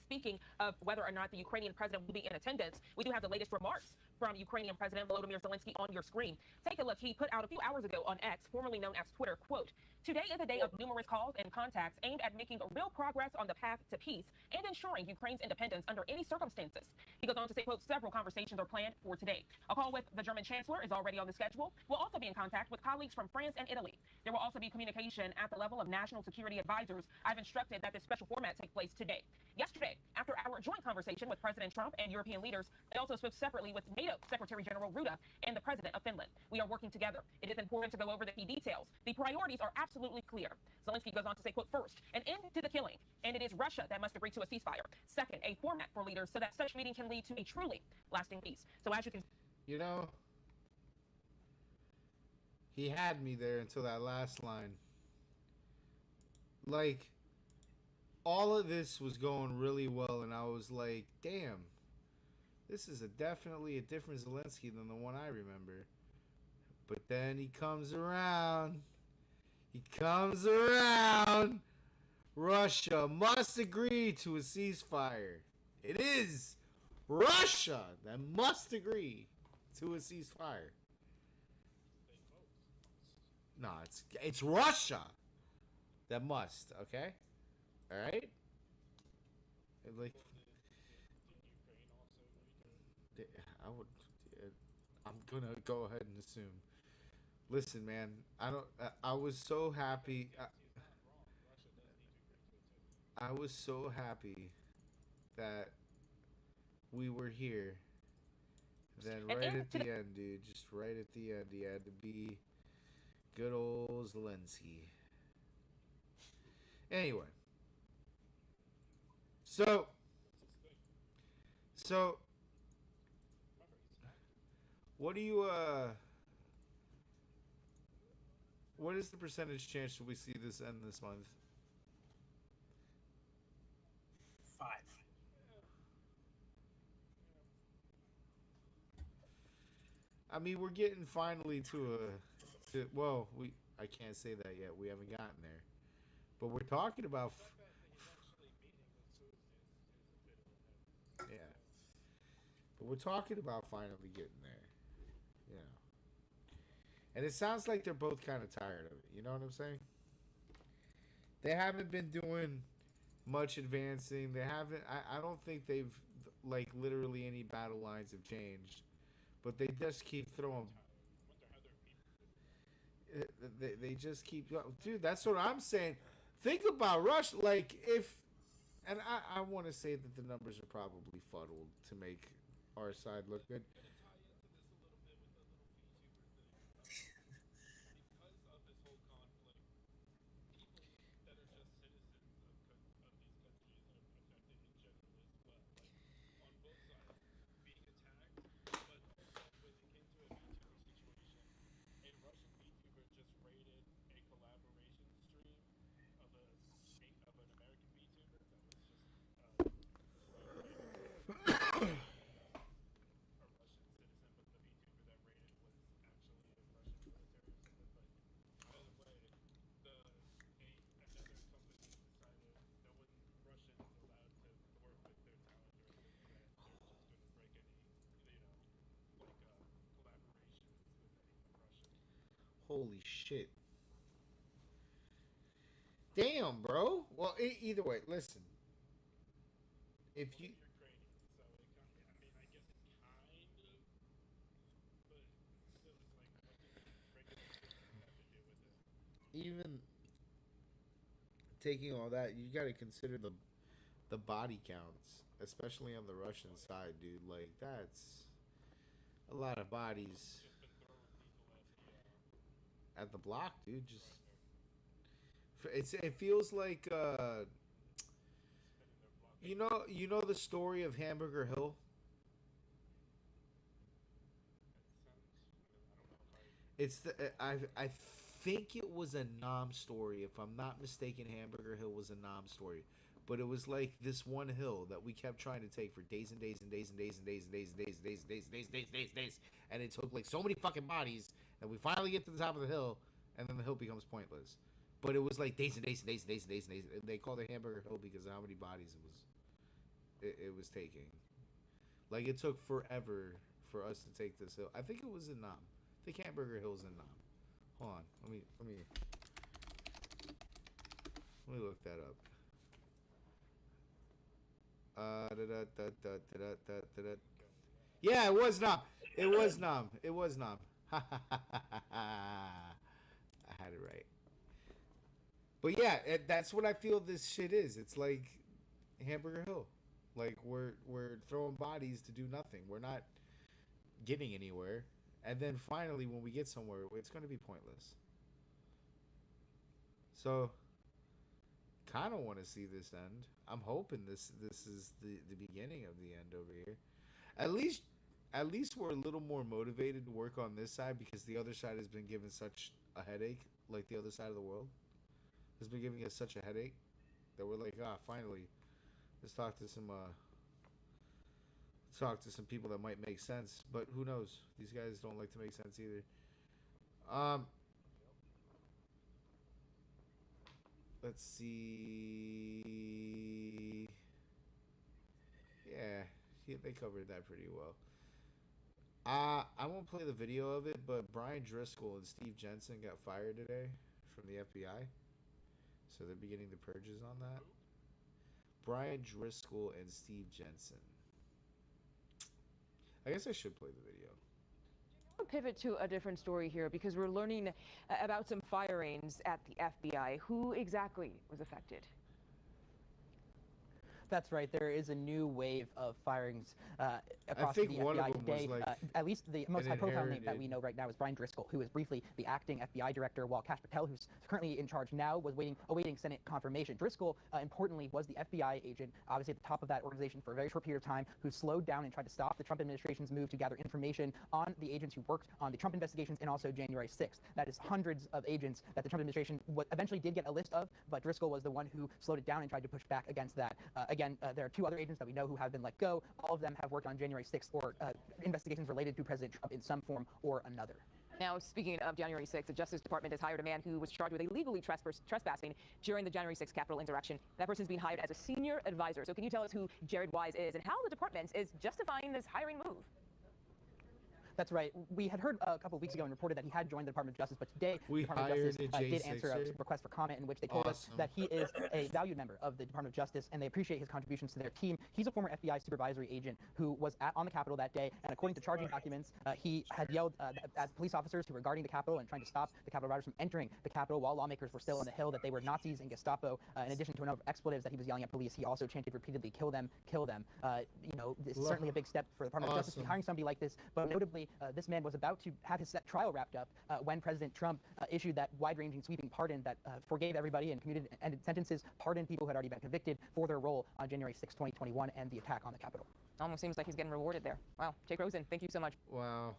Speaking of whether or not the Ukrainian president will be in attendance, we do have the latest remarks from Ukrainian President Volodymyr Zelensky on your screen. Take a look. He put out a few hours ago on X, formerly known as Twitter, quote, today is a day of numerous calls and contacts aimed at making real progress on the path to peace and ensuring Ukraine's independence under any circumstances. He goes on to say, quote, several conversations are planned for today. A call with the German Chancellor is already on the schedule. We'll also be in contact with colleagues from France and Italy. There will also be communication at the level of national security advisors. I've instructed that this special format take place today. Yesterday, after our joint conversation with President Trump and European leaders, they also spoke separately with NATO Secretary General Ruda and the President of Finland. We are working together. It is important to go over the key details. The priorities are absolutely clear. Zelensky goes on to say, quote, first, an end to the killing, and it is Russia that must agree to a ceasefire. Second, a format for leaders so that such meeting can lead to a truly lasting peace. So as you can...
You know, he had me there until that last line. Like, all of this was going really well, and I was like, damn, this is definitely a different Zelensky than the one I remember. But then he comes around. He comes around. Russia must agree to a ceasefire. It is Russia that must agree to a ceasefire. No, it's Russia that must, okay? All right? Like, I'm gonna go ahead and assume. Listen, man, I was so happy. I was so happy that we were here. Then right at the end, dude, just right at the end, he had to be good old Zelensky. Anyway. So what do you what is the percentage chance that we see this end this month?
5.
I mean, we're getting finally to well, I can't say that yet. We haven't gotten there. But we're talking about yeah. But we're talking about finally getting there. You know. And it sounds like they're both kind of tired of it. You know what I'm saying? They haven't been doing much advancing. They haven't. I don't think they've, like, literally any battle lines have changed. But they just keep throwing. They just keep. Dude, that's what I'm saying. Think about Russia. Like, if. And I want to say that the numbers are probably fuddled to make our side look good. Holy shit. Damn. Damn, bro. Well, either way, listen. If you even taking all that, you got to consider the body counts, especially on the Russian side, dude. Like that's a lot of bodies at the block, dude. Just it feels like you know the story of Hamburger Hill. It's the I think it was a Nam story, if I'm not mistaken. Hamburger Hill was a Nam story, but it was like this one hill that we kept trying to take for days and days and days and days and days and days and days and days and days and days and days and days and days, and it took like so many fucking bodies, and we finally get to the top of the hill, and then the hill becomes pointless. But it was like days and days and days and days and days and days. And they called it Hamburger Hill because of how many bodies it was taking. Like it took forever for us to take this hill. I think it was in Nam. I think Hamburger Hill's in Nam. Hold on. Let me look that up. Yeah, it was Nam. It was Nam. It was Nam. I had it right. But yeah, that's what I feel this shit is. It's like Hamburger Hill. Like we're throwing bodies to do nothing. We're not getting anywhere. And then finally, when we get somewhere, it's going to be pointless. So, kind of want to see this end. I'm hoping this is the beginning of the end over here. At least we're a little more motivated to work on this side because the other side has been given such a headache. Like the other side of the world has been giving us such a headache that we're like, finally, let's talk to some people that might make sense. But who knows? These guys don't like to make sense either. Let's see. Yeah, they covered that pretty well. I won't play the video of it, but Brian Driscoll and Steve Jensen got fired today from the FBI. So they're beginning the purges on that. Brian Driscoll and Steve Jensen. I guess I should play the video.
I'll pivot to a different story here because we're learning about some firings at the FBI. Who exactly was affected?
That's right. There is a new wave of firings across the FBI today. At least the most high-profile name that we know right now is Brian Driscoll, who is briefly the acting FBI director, while Kash Patel, who's currently in charge now, was awaiting Senate confirmation. Driscoll, importantly, was the FBI agent, obviously at the top of that organization for a very short period of time, who slowed down and tried to stop the Trump administration's move to gather information on the agents who worked on the Trump investigations and also January 6th. That is hundreds of agents that the Trump administration eventually did get a list of, but Driscoll was the one who slowed it down and tried to push back against that. There are two other agents that we know who have been let go. All of them have worked on January 6th or investigations related to President Trump in some form or another.
Now, speaking of January 6th, the Justice Department has hired a man who was charged with illegally trespassing during the January 6th Capitol insurrection. That person's being hired as a senior advisor. So can you tell us who Jared Wise is and how the department is justifying this hiring move?
That's right. We had heard a couple of weeks ago and reported that he had joined the Department of Justice, but today the Department of Justice did answer a request for comment in which they told us that he is a valued member of the Department of Justice and they appreciate his contributions to their team. He's a former FBI supervisory agent who was on the Capitol that day, and according to charging documents, he had yelled at police officers who were guarding the Capitol and trying to stop the Capitol rioters from entering the Capitol while lawmakers were still on the Hill, that they were Nazis and Gestapo. In addition to a number of expletives that he was yelling at police, he also chanted repeatedly, "Kill them, kill them." This is certainly a big step for the Department of Justice to be hiring somebody like this, but notably, this man was about to have his trial wrapped up when President Trump issued that wide-ranging sweeping pardon that forgave everybody and commuted ended sentences, pardoned people who had already been convicted for their role on January 6, 2021 and the attack on the Capitol.
Almost seems like he's getting rewarded there. Wow. Jake Rosen, thank you so much.
Wow.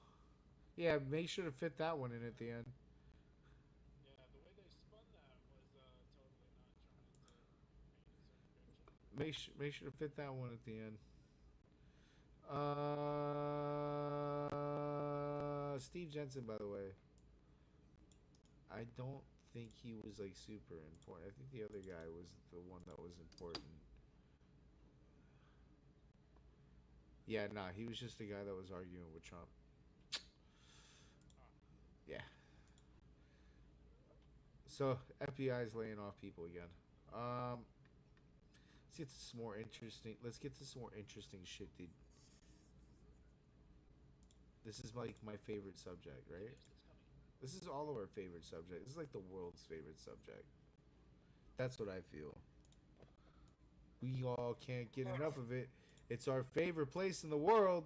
Yeah, make sure to fit that one in at the end. Make sure to fit that one at the end. Steve Jensen, by the way, I don't think he was like super important. I think the other guy was the one that was important. Yeah, nah, he was just the guy that was arguing with Trump. Yeah. So FBI is laying off people again. Let's get to some more interesting. Let's get to some more interesting shit, dude. This is like my favorite subject, right? This is all of our favorite subject. This is like the world's favorite subject. That's what I feel. We all can't get enough of it. It's our favorite place in the world.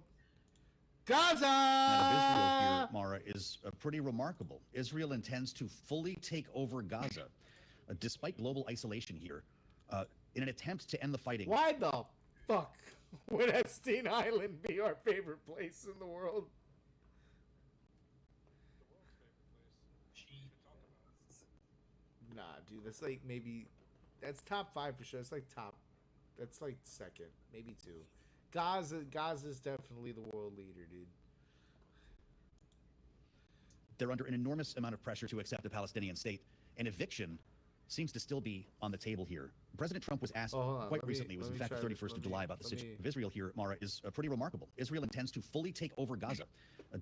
Gaza!
Of Israel here, Mara, is pretty remarkable. Israel intends to fully take over Gaza, despite global isolation here, in an attempt to end the fighting.
Why the fuck would Epstein Island be our favorite place in the world? Nah, dude, that's like maybe that's top 5 for sure. It's like top. That's like second, maybe 2. Gaza's definitely the world leader, dude.
They're under an enormous amount of pressure to accept the Palestinian state. An eviction seems to still be on the table here. President Trump was asked quite recently, it was in fact the 31st of July, about the situation of Israel here, Mara, is pretty remarkable. Israel intends to fully take over Gaza,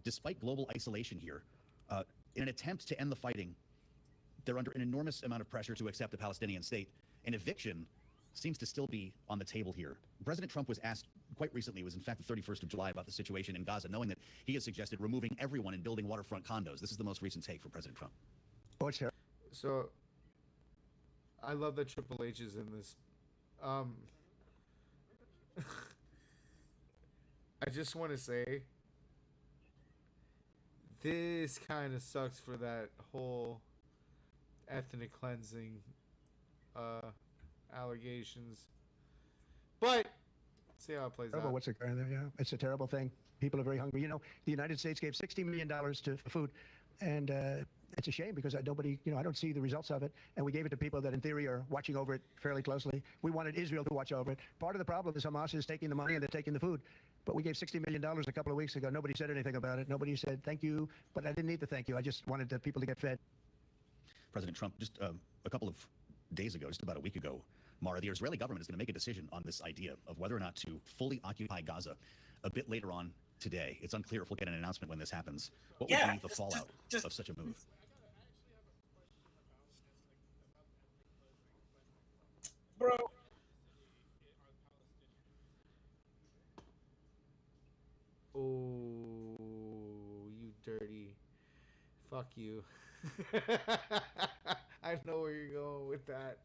despite global isolation here. In an attempt to end the fighting, they're under an enormous amount of pressure to accept the Palestinian state. An eviction seems to still be on the table here. President Trump was asked quite recently, it was in fact the 31st of July, about the situation in Gaza, knowing that he has suggested removing everyone and building waterfront condos. This is the most recent take from President Trump.
So, I love that Triple H is in this. I just want to say, this kind of sucks for that whole ethnic cleansing allegations. But see how it plays out.
What's it? Yeah, it's a terrible thing. People are very hungry. You know, the United States gave $60 million to food, and it's a shame because nobody, I don't see the results of it. And we gave it to people that, in theory, are watching over it fairly closely. We wanted Israel to watch over it. Part of the problem is Hamas is taking the money and they're taking the food. But we gave $60 million a couple of weeks ago. Nobody said anything about it. Nobody said thank you. But I didn't need to thank you. I just wanted the people to get fed.
President Trump, just a couple of days ago, just about a week ago, Mara, the Israeli government is going to make a decision on this idea of whether or not to fully occupy Gaza a bit later on today. It's unclear if we'll get an announcement when this happens. What would be the fallout of such a move?
Bro.
Oh, you dirty. Fuck you. I know where you're going with that.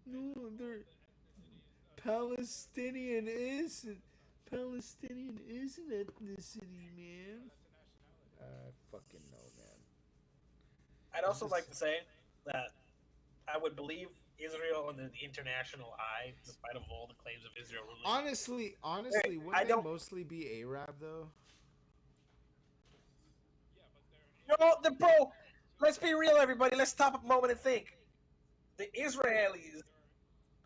No, they're Palestinian isn't ethnicity, man. I fucking know, man.
I'd also like to say that I would believe Israel under the international eye, despite of all the claims of Israel.
Honestly, wouldn't they mostly be Arab though?
Bro, let's be real, everybody. Let's stop a moment and think. The Israelis,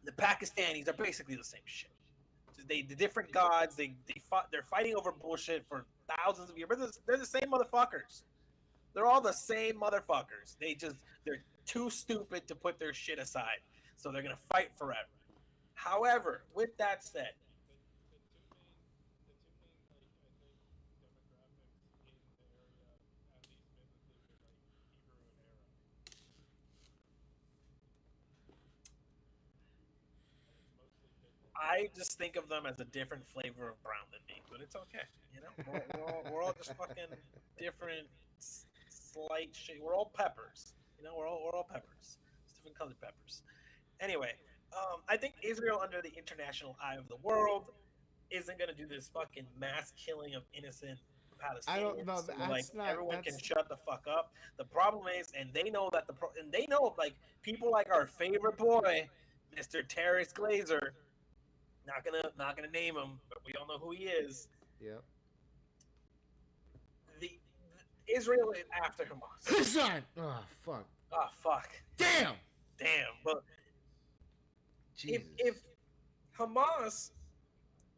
the Pakistanis are basically the same shit. The different gods. They're fighting over bullshit for thousands of years. But they're the same motherfuckers. They're all the same motherfuckers. They're too stupid to put their shit aside. So they're gonna fight forever. However, with that said, I just think of them as a different flavor of brown than me, but it's okay. We're all just fucking different, slight shade. We're all peppers. We're all peppers. It's different colored peppers. Anyway, I think Israel, under the international eye of the world, isn't gonna do this fucking mass killing of innocent Palestinians.
I don't know.
Everyone can shut the fuck up. The problem is, and they know that like people like our favorite boy, Mr. Terrorist Glazer. Not gonna name him, but we all know who he is.
Yep.
The Israel is after Hamas.
Hassan! Oh fuck.
Oh fuck.
Damn.
But if Hamas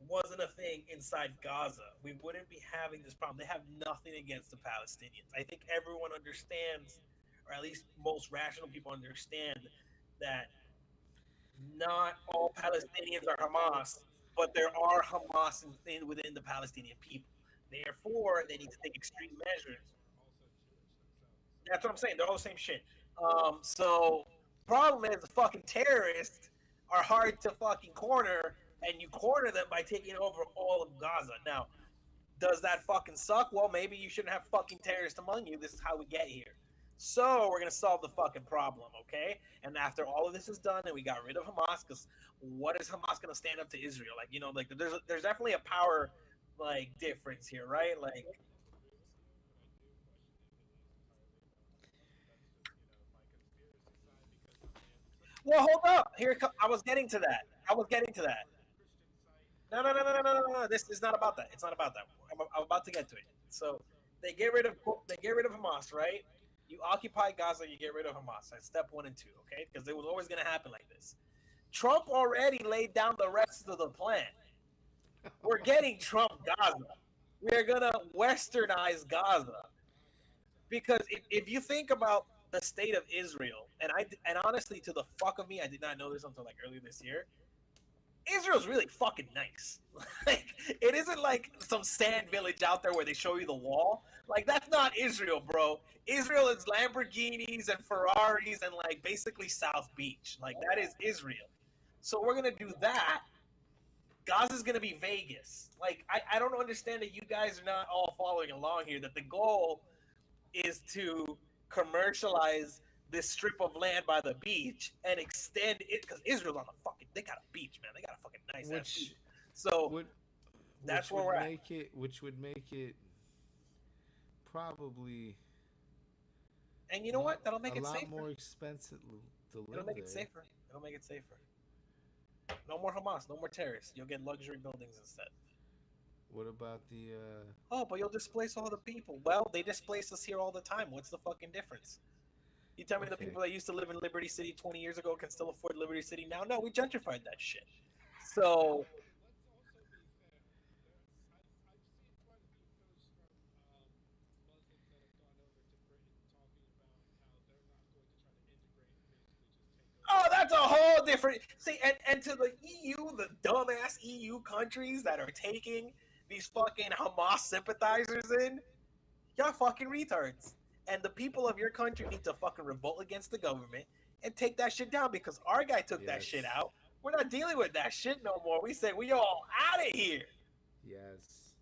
wasn't a thing inside Gaza, we wouldn't be having this problem. They have nothing against the Palestinians. I think everyone understands, or at least most rational people understand, that not all Palestinians are Hamas. but there are Hamas within the Palestinian people. Therefore, they need to take extreme measures. That's what I'm saying. They're all the same shit. So problem is the fucking terrorists are hard to fucking corner, and you corner them by taking over all of Gaza. Now, does that fucking suck? Well, maybe you shouldn't have fucking terrorists among you. This is how we get here. So we're gonna solve the fucking problem, okay? And after all of this is done, and we got rid of Hamas, because what is Hamas gonna stand up to Israel? Like, like there's definitely a power like difference here, right? Like, well, hold up. I was getting to that. I was getting to that. No, no, no, no, no, no, no, no. This is not about that. It's not about that. I'm about to get to it. So they get rid of Hamas, right? You occupy Gaza, you get rid of Hamas. That's step 1 and 2, okay? Because it was always going to happen like this. Trump already laid down the rest of the plan. We're getting Trump Gaza. We're gonna westernize Gaza because if you think about the state of Israel, and honestly, to the fuck of me, I did not know this until like earlier this year. Israel's really fucking nice. Like, it isn't like some sand village out there where they show you the wall. Like, that's not Israel, bro. Israel is Lamborghinis and Ferraris and like basically South Beach. Like, that is Israel. So we're gonna do that. Gaza's gonna be Vegas. Like, I don't understand that you guys are not all following along here. That the goal is to commercialize this strip of land by the beach and extend it because Israel's on the fucking. They got a beach, man. They got a fucking nice ass beach. So that's where we're at.
Which would make it probably.
And you know what? That'll make it safer.
A lot more expensive to live there.
It'll make it safer. It'll make it safer. No more Hamas. No more terrorists. You'll get luxury buildings instead.
What about the?
Oh, but you'll displace all the people. Well, they displace us here all the time. What's the fucking difference? You tell me the people that used to live in Liberty City 20 years ago can still afford Liberty City now? No, we gentrified that shit. So. Oh, that's a whole different. See, and to the EU, the dumbass EU countries that are taking these fucking Hamas sympathizers in, y'all fucking retards. And the people of your country need to fucking revolt against the government and take that shit down because our guy took that shit out. We're not dealing with that shit no more. We said we all out of here.
Yes.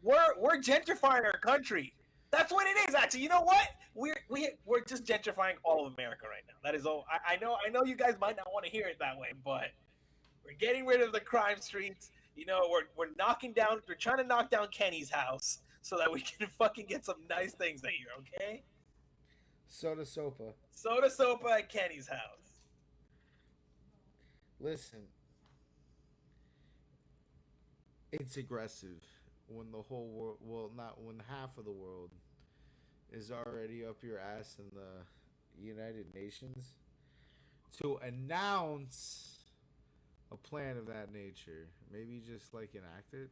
We're gentrifying our country. That's what it is, actually. You know what? We're just gentrifying all of America right now. That is all. I know you guys might not want to hear it that way, but we're getting rid of the crime streets. You know, we're knocking down. We're trying to knock down Kenny's house so that we can fucking get some nice things here. Okay.
Soda Sopa
at Kenny's house.
Listen, it's aggressive when the whole world, well, not when half of the world is already up your ass in the United Nations to announce a plan of that nature. Maybe just like enact it.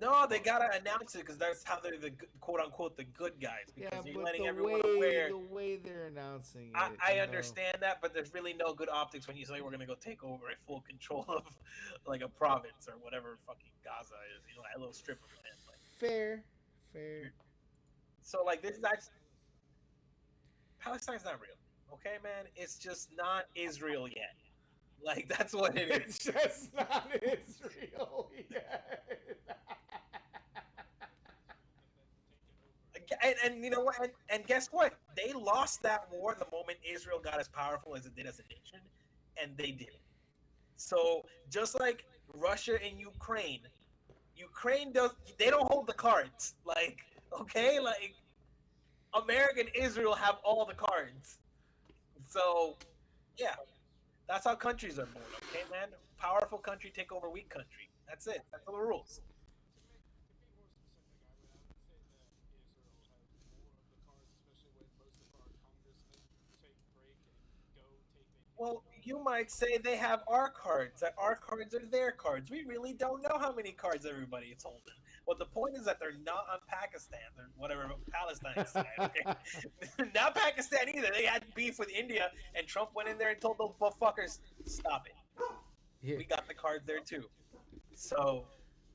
No, they gotta announce it because that's how they're the quote unquote the good guys. Because you're letting everyone aware.
The way they're announcing it.
I understand that, but there's really no good optics when you say we're gonna go take over a full control of like a province or whatever fucking Gaza is. You know, that little strip of land. Like,
fair.
So like this is actually Palestine's not real. Okay, man, it's just not Israel yet. Like that's what it is.
It's just not Israel yet.
And you know what? And guess what? They lost that war the moment Israel got as powerful as it did as a nation, and they didn't. So just like Russia and Ukraine they don't hold the cards. Like, okay, like America and Israel have all the cards. So yeah, that's how countries are born. Okay, man. Powerful country take over weak country. That's it. That's all the rules. Well, you might say they have our cards, that our cards are their cards. We really don't know how many cards everybody is holding. Well, the point is that they're not on Pakistan or whatever Palestine side. Okay? Not Pakistan either. They had beef with India, and Trump went in there and told those fuckers, stop it.
Yeah.
We got the cards there too. So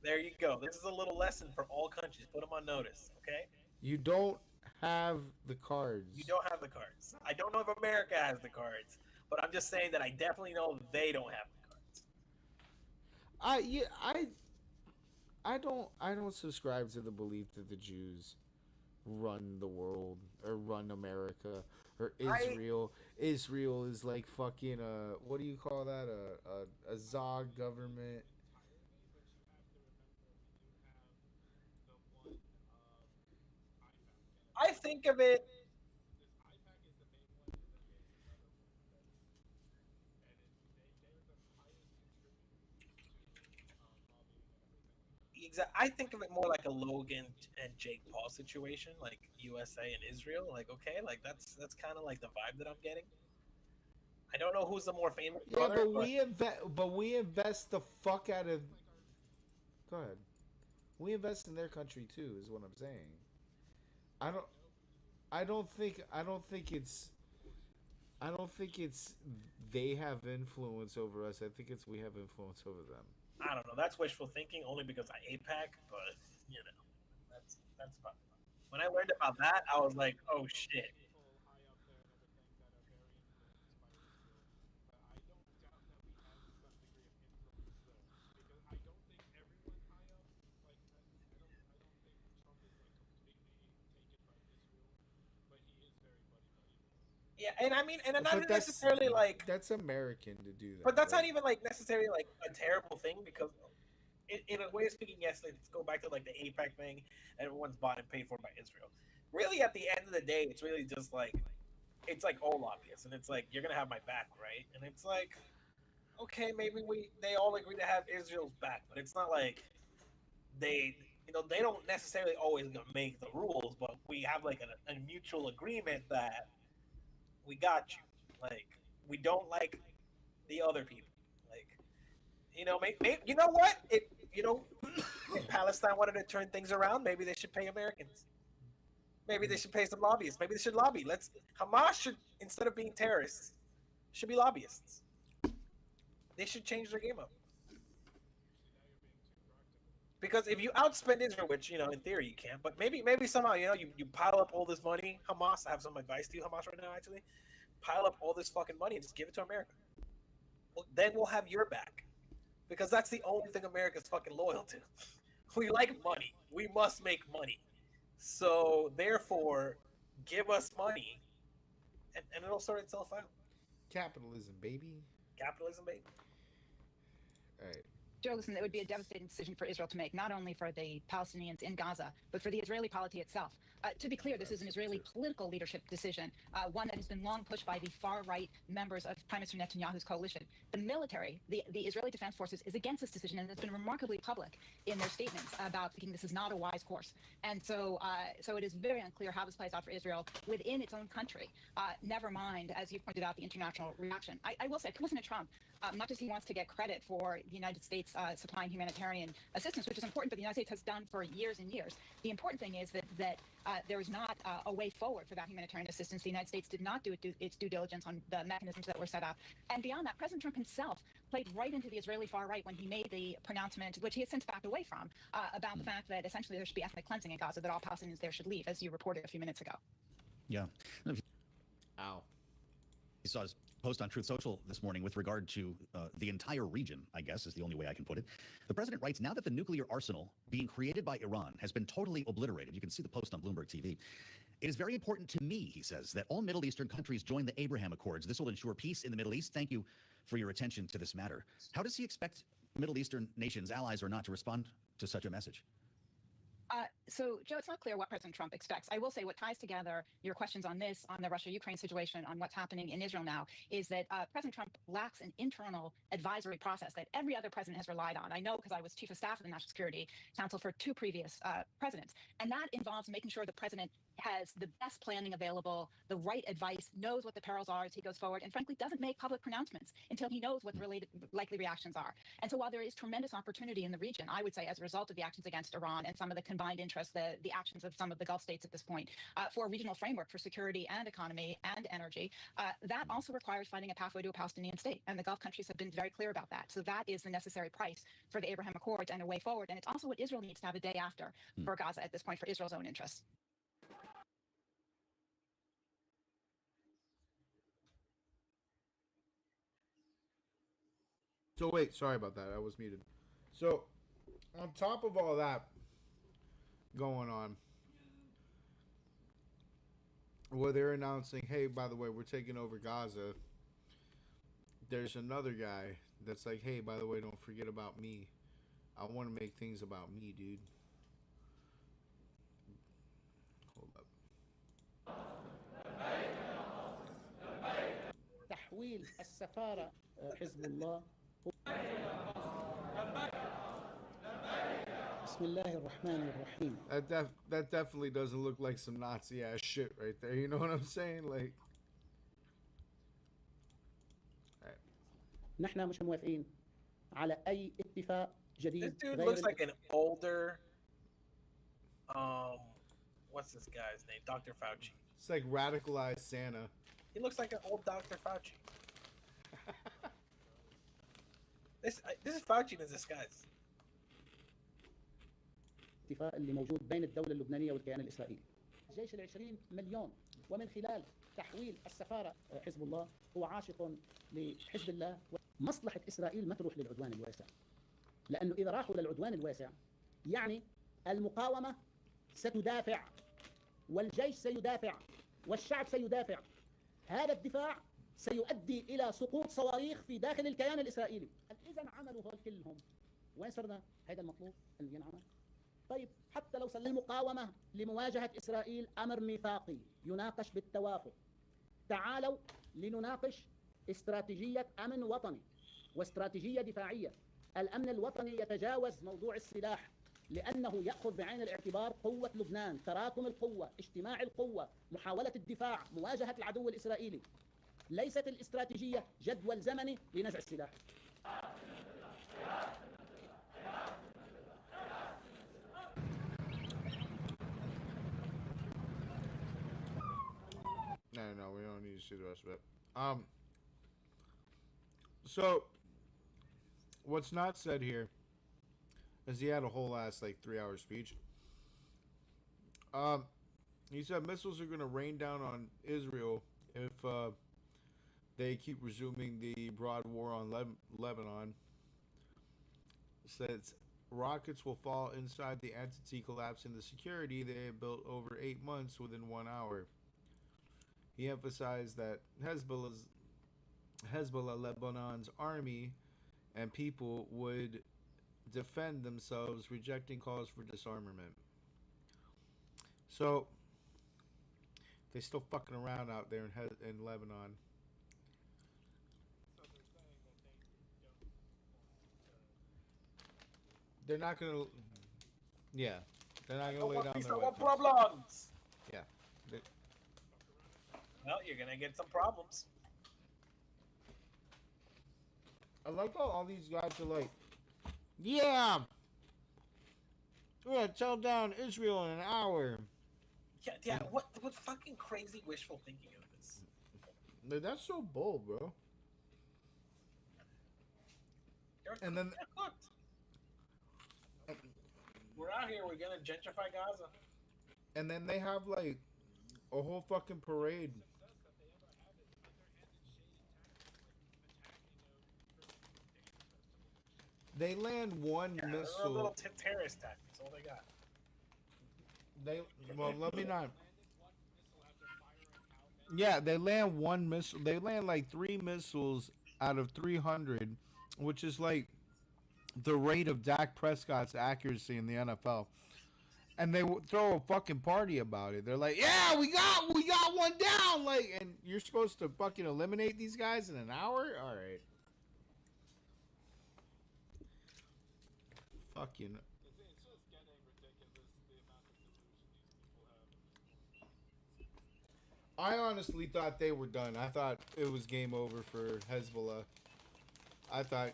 there you go. This is a little lesson for all countries. Put them on notice, okay?
You don't have the
You
cards.
don't have the cards. I don't know if America has the cards, but I'm just saying that I definitely know they don't have the cards.
Yeah, I don't subscribe to the belief that the Jews run the world or run America or Israel. Israel is like fucking what do you call that? A Zog government.
I think of it. I think of it more like a Logan and Jake Paul situation, like USA and Israel. Like, okay, like that's kind of like the vibe that I'm getting. I don't know who's the more famous
Yeah,
brother, but
but we invest the fuck out of. Go ahead. We invest in their country too, is what I'm saying. I don't. I don't think it's. They have influence over us. I think it's we have influence over them.
I don't know. That's wishful thinking, only because I APAC. But you know, that's about it. When I learned about that, I was like, oh shit. Yeah, and I mean, and not
But
necessarily like,
that's American to do
but
that.
that's not
Like,
even like necessarily like a terrible thing because in a way of speaking, yes, let's go back to like the APEC thing. Everyone's bought and paid for by Israel. Really, at the end of the day, it's really just like it's like all obvious, and it's like you're gonna have my back, right? And it's like, okay, maybe they all agree to have Israel's back, but it's not like they they don't necessarily always gonna make the rules, but we have like a mutual agreement that we got you. Like we don't like the other people. Like maybe you know what? If Palestine wanted to turn things around, maybe they should pay Americans. Maybe they should pay some lobbyists. Maybe they should lobby. Hamas should, instead of being terrorists, should be lobbyists. They should change their game up. Because if you outspend Israel, which in theory you can't, but maybe somehow you pile up all this money. Hamas, I have some advice to you, Hamas, right now. Actually, pile up all this fucking money and just give it to America. Well, then we'll have your back, because that's the only thing America's fucking loyal to. We like money. We must make money. So therefore, give us money, and it'll sort itself out.
capitalism, baby.
Capitalism, baby.
All right.
Joe, listen, it would be a devastating decision for Israel to make, not only for the Palestinians in Gaza, but for the Israeli polity itself. To be clear, this is an Israeli political leadership decision, one that has been long pushed by the far-right members of Prime Minister Netanyahu's coalition. The military, the Israeli Defense Forces, is against this decision and has been remarkably public in their statements about thinking this is not a wise course. And so it is very unclear how this plays out for Israel within its own country, never mind, as you pointed out, the international reaction. I will say, President Trump, much as he wants to get credit for the United States supplying humanitarian assistance, which is important, but the United States has done for years and years. The important thing is that there is not a way forward for that humanitarian assistance. The United States did not do its due diligence on the mechanisms that were set up. And beyond that, President Trump himself played right into the Israeli far right when he made the pronouncement, which he has since backed away from, about the fact that essentially there should be ethnic cleansing in Gaza, that all Palestinians there should leave, as you reported a few minutes ago.
Yeah.
Ow.
You saw his post on Truth Social this morning with regard to the entire region, I guess is the only way I can put it. The president writes, now that the nuclear arsenal being created by Iran has been totally obliterated, you can see the post on Bloomberg TV, it is very important to me, he says, that all Middle Eastern countries join the Abraham Accords. This will ensure peace in the Middle East. Thank you for your attention to this matter. How does he expect Middle Eastern nations, allies or not, to respond to such a message?
So, Joe, it's not clear what President Trump expects. I will say what ties together your questions on this, on the Russia-Ukraine situation, on what's happening in Israel now, is that President Trump lacks an internal advisory process that every other president has relied on. I know because I was chief of staff of the National Security Council for two previous presidents. And that involves making sure the president has the best planning available, the right advice, knows what the perils are as he goes forward, and frankly doesn't make public pronouncements until he knows what the related likely reactions are. And so while there is tremendous opportunity in the region, I would say as a result of the actions against Iran and some of the combined interests, the actions of some of the Gulf states at this point, for a regional framework for security and economy and energy, that also requires finding a pathway to a Palestinian state. And the Gulf countries have been very clear about that. So that is the necessary price for the Abraham Accords and a way forward. And it's also what Israel needs to have a day after for Gaza at this point for Israel's own interests.
So wait, sorry about that. I was muted. So on top of all that going on, where they're announcing, hey, by the way, we're taking over Gaza, there's another guy that's like, hey, by the way, don't forget about me. I want to make things about me, dude. Hold up.
تحويل السفارة حزب الله بسم الله الرحمن الرحيم.
That definitely doesn't look like some Nazi ass shit right there. You know what I'm saying? Like,
نحن مش موافقين على أي اتفاق جديد.
This dude looks like an older, what's this guy's name? Dr. Fauci.
It's like radicalized Santa.
He looks like an old Dr. Fauci. This is Fauci in disguise.
الاتفاق اللي موجود بين الدولة اللبنانية والكيان الإسرائيلي. الجيش ال20 مليون ومن خلال تحويل السفارة حزب الله هو عاشق لحزب الله. مصلحة إسرائيل ما تروح للعدوان الواسع. لأنه إذا راحوا للعدوان الواسع يعني المقاومة ستدافع والجيش سيدافع والشعب سيدافع. هذا الدفاع سيؤدي إلى سقوط صواريخ في داخل الكيان الإسرائيلي. إذا عملوا هول كلهم وين صرنا؟ هذا المطلوب أن ينعمل. طيب حتى لو المقاومة لمواجهة إسرائيل أمر ميثاقي يناقش بالتوافق. تعالوا لنناقش استراتيجية أمن وطني واستراتيجية دفاعية. الأمن الوطني يتجاوز موضوع السلاح لأنه يأخذ بعين الاعتبار قوة لبنان، تراكم القوة، اجتماع القوة، محاولة الدفاع، مواجهة العدو الإسرائيلي. ليست الاستراتيجية جدول زمني لنزع السلاح.
No, we don't need to see the rest of it. So what's not said here is he had a whole ass like 3-hour speech. He said missiles are going to rain down on Israel if they keep resuming the broad war on Lebanon. Says rockets will fall inside the entity, collapsing the security they have built over 8 months within 1 hour. He emphasized that Hezbollah, Lebanon's army and people, would defend themselves, rejecting calls for disarmament. So they still fucking around out there in Lebanon. They're not gonna. Yeah, they're not gonna lay down their weapons.
Problems.
Yeah.
Well, you're gonna get some problems.
I like how all these guys are like, yeah, we're gonna tell down Israel in an hour.
Yeah. What fucking crazy wishful thinking of this?
Like, that's so bold, bro. And then
we're out here. We're gonna gentrify Gaza.
And then they have like a whole fucking parade. They land one missile.
They're a little terrorist tactics. All they got.
Let me not. Yeah, they land one missile. They land like 3 missiles out of 300, which is like the rate of Dak Prescott's accuracy in the NFL. And they throw a fucking party about it. They're like, "Yeah, we got one down!" Like, and you're supposed to fucking eliminate these guys in an hour? All right. Fucking. I honestly thought they were done. I thought it was game over for Hezbollah. I thought...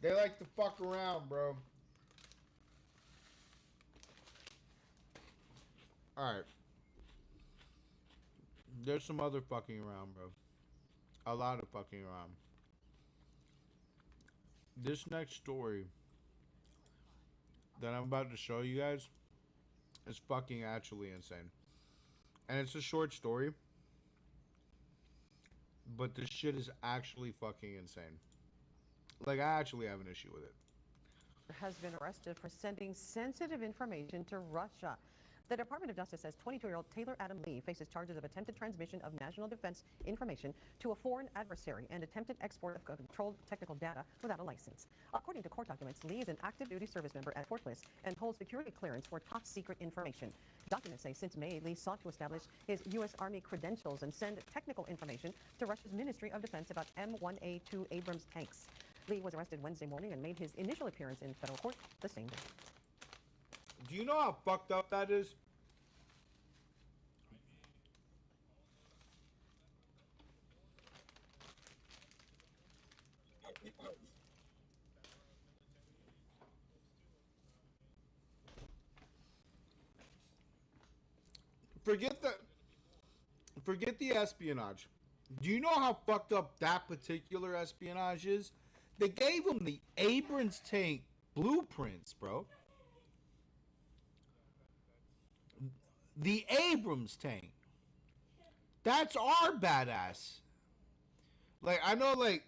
They like to fuck around, bro. Alright. There's some other fucking around, bro. A lot of fucking around. This next story that I'm about to show you guys is fucking actually insane. And it's a short story, but this shit is actually fucking insane. Like, I actually have an issue with it.
Has been arrested for sending sensitive information to Russia. The Department of Justice says 22-year-old Taylor Adam Lee faces charges of attempted transmission of national defense information to a foreign adversary and attempted export of controlled technical data without a license. According to court documents, Lee is an active duty service member at Fort Bliss and holds security clearance for top secret information. Documents say since May, Lee sought to establish his U.S. Army credentials and send technical information to Russia's Ministry of Defense about M1A2 Abrams tanks. Lee was arrested Wednesday morning and made his initial appearance in federal court the same day.
Do you know how fucked up that is? Forget the espionage. Do you know how fucked up that particular espionage is? They gave him the Abrams tank blueprints, bro. The Abrams tank. That's our badass. Like, I know, like,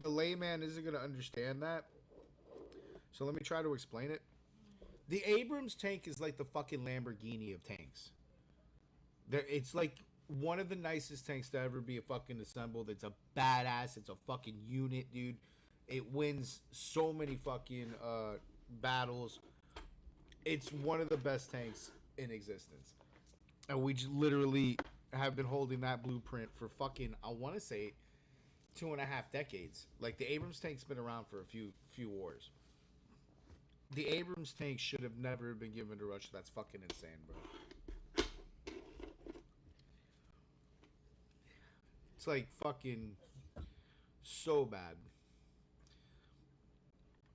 the layman isn't going to understand that. So let me try to explain it. The Abrams tank is like the fucking Lamborghini of tanks. It's like one of the nicest tanks to ever be fucking assembled. It's a badass. It's a fucking unit, dude. It wins so many fucking battles. It's one of the best tanks in existence. And we just literally have been holding that blueprint for fucking, I want to say, 2.5 decades. Like, the Abrams tank's been around for a few wars. The Abrams tank should have never been given to Russia. That's fucking insane, bro. It's like fucking so bad.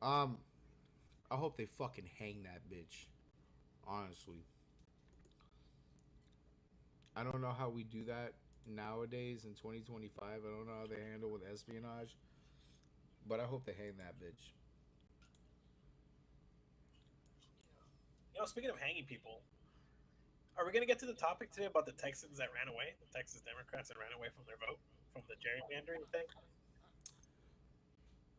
I hope they fucking hang that bitch. Honestly. I don't know how we do that nowadays in 2025. I don't know how they handle with espionage. But I hope they hang that bitch.
You know, speaking of hanging people, are we going to get to the topic today about the Texans that ran away? The Texas Democrats that ran away from their vote? From the gerrymandering thing?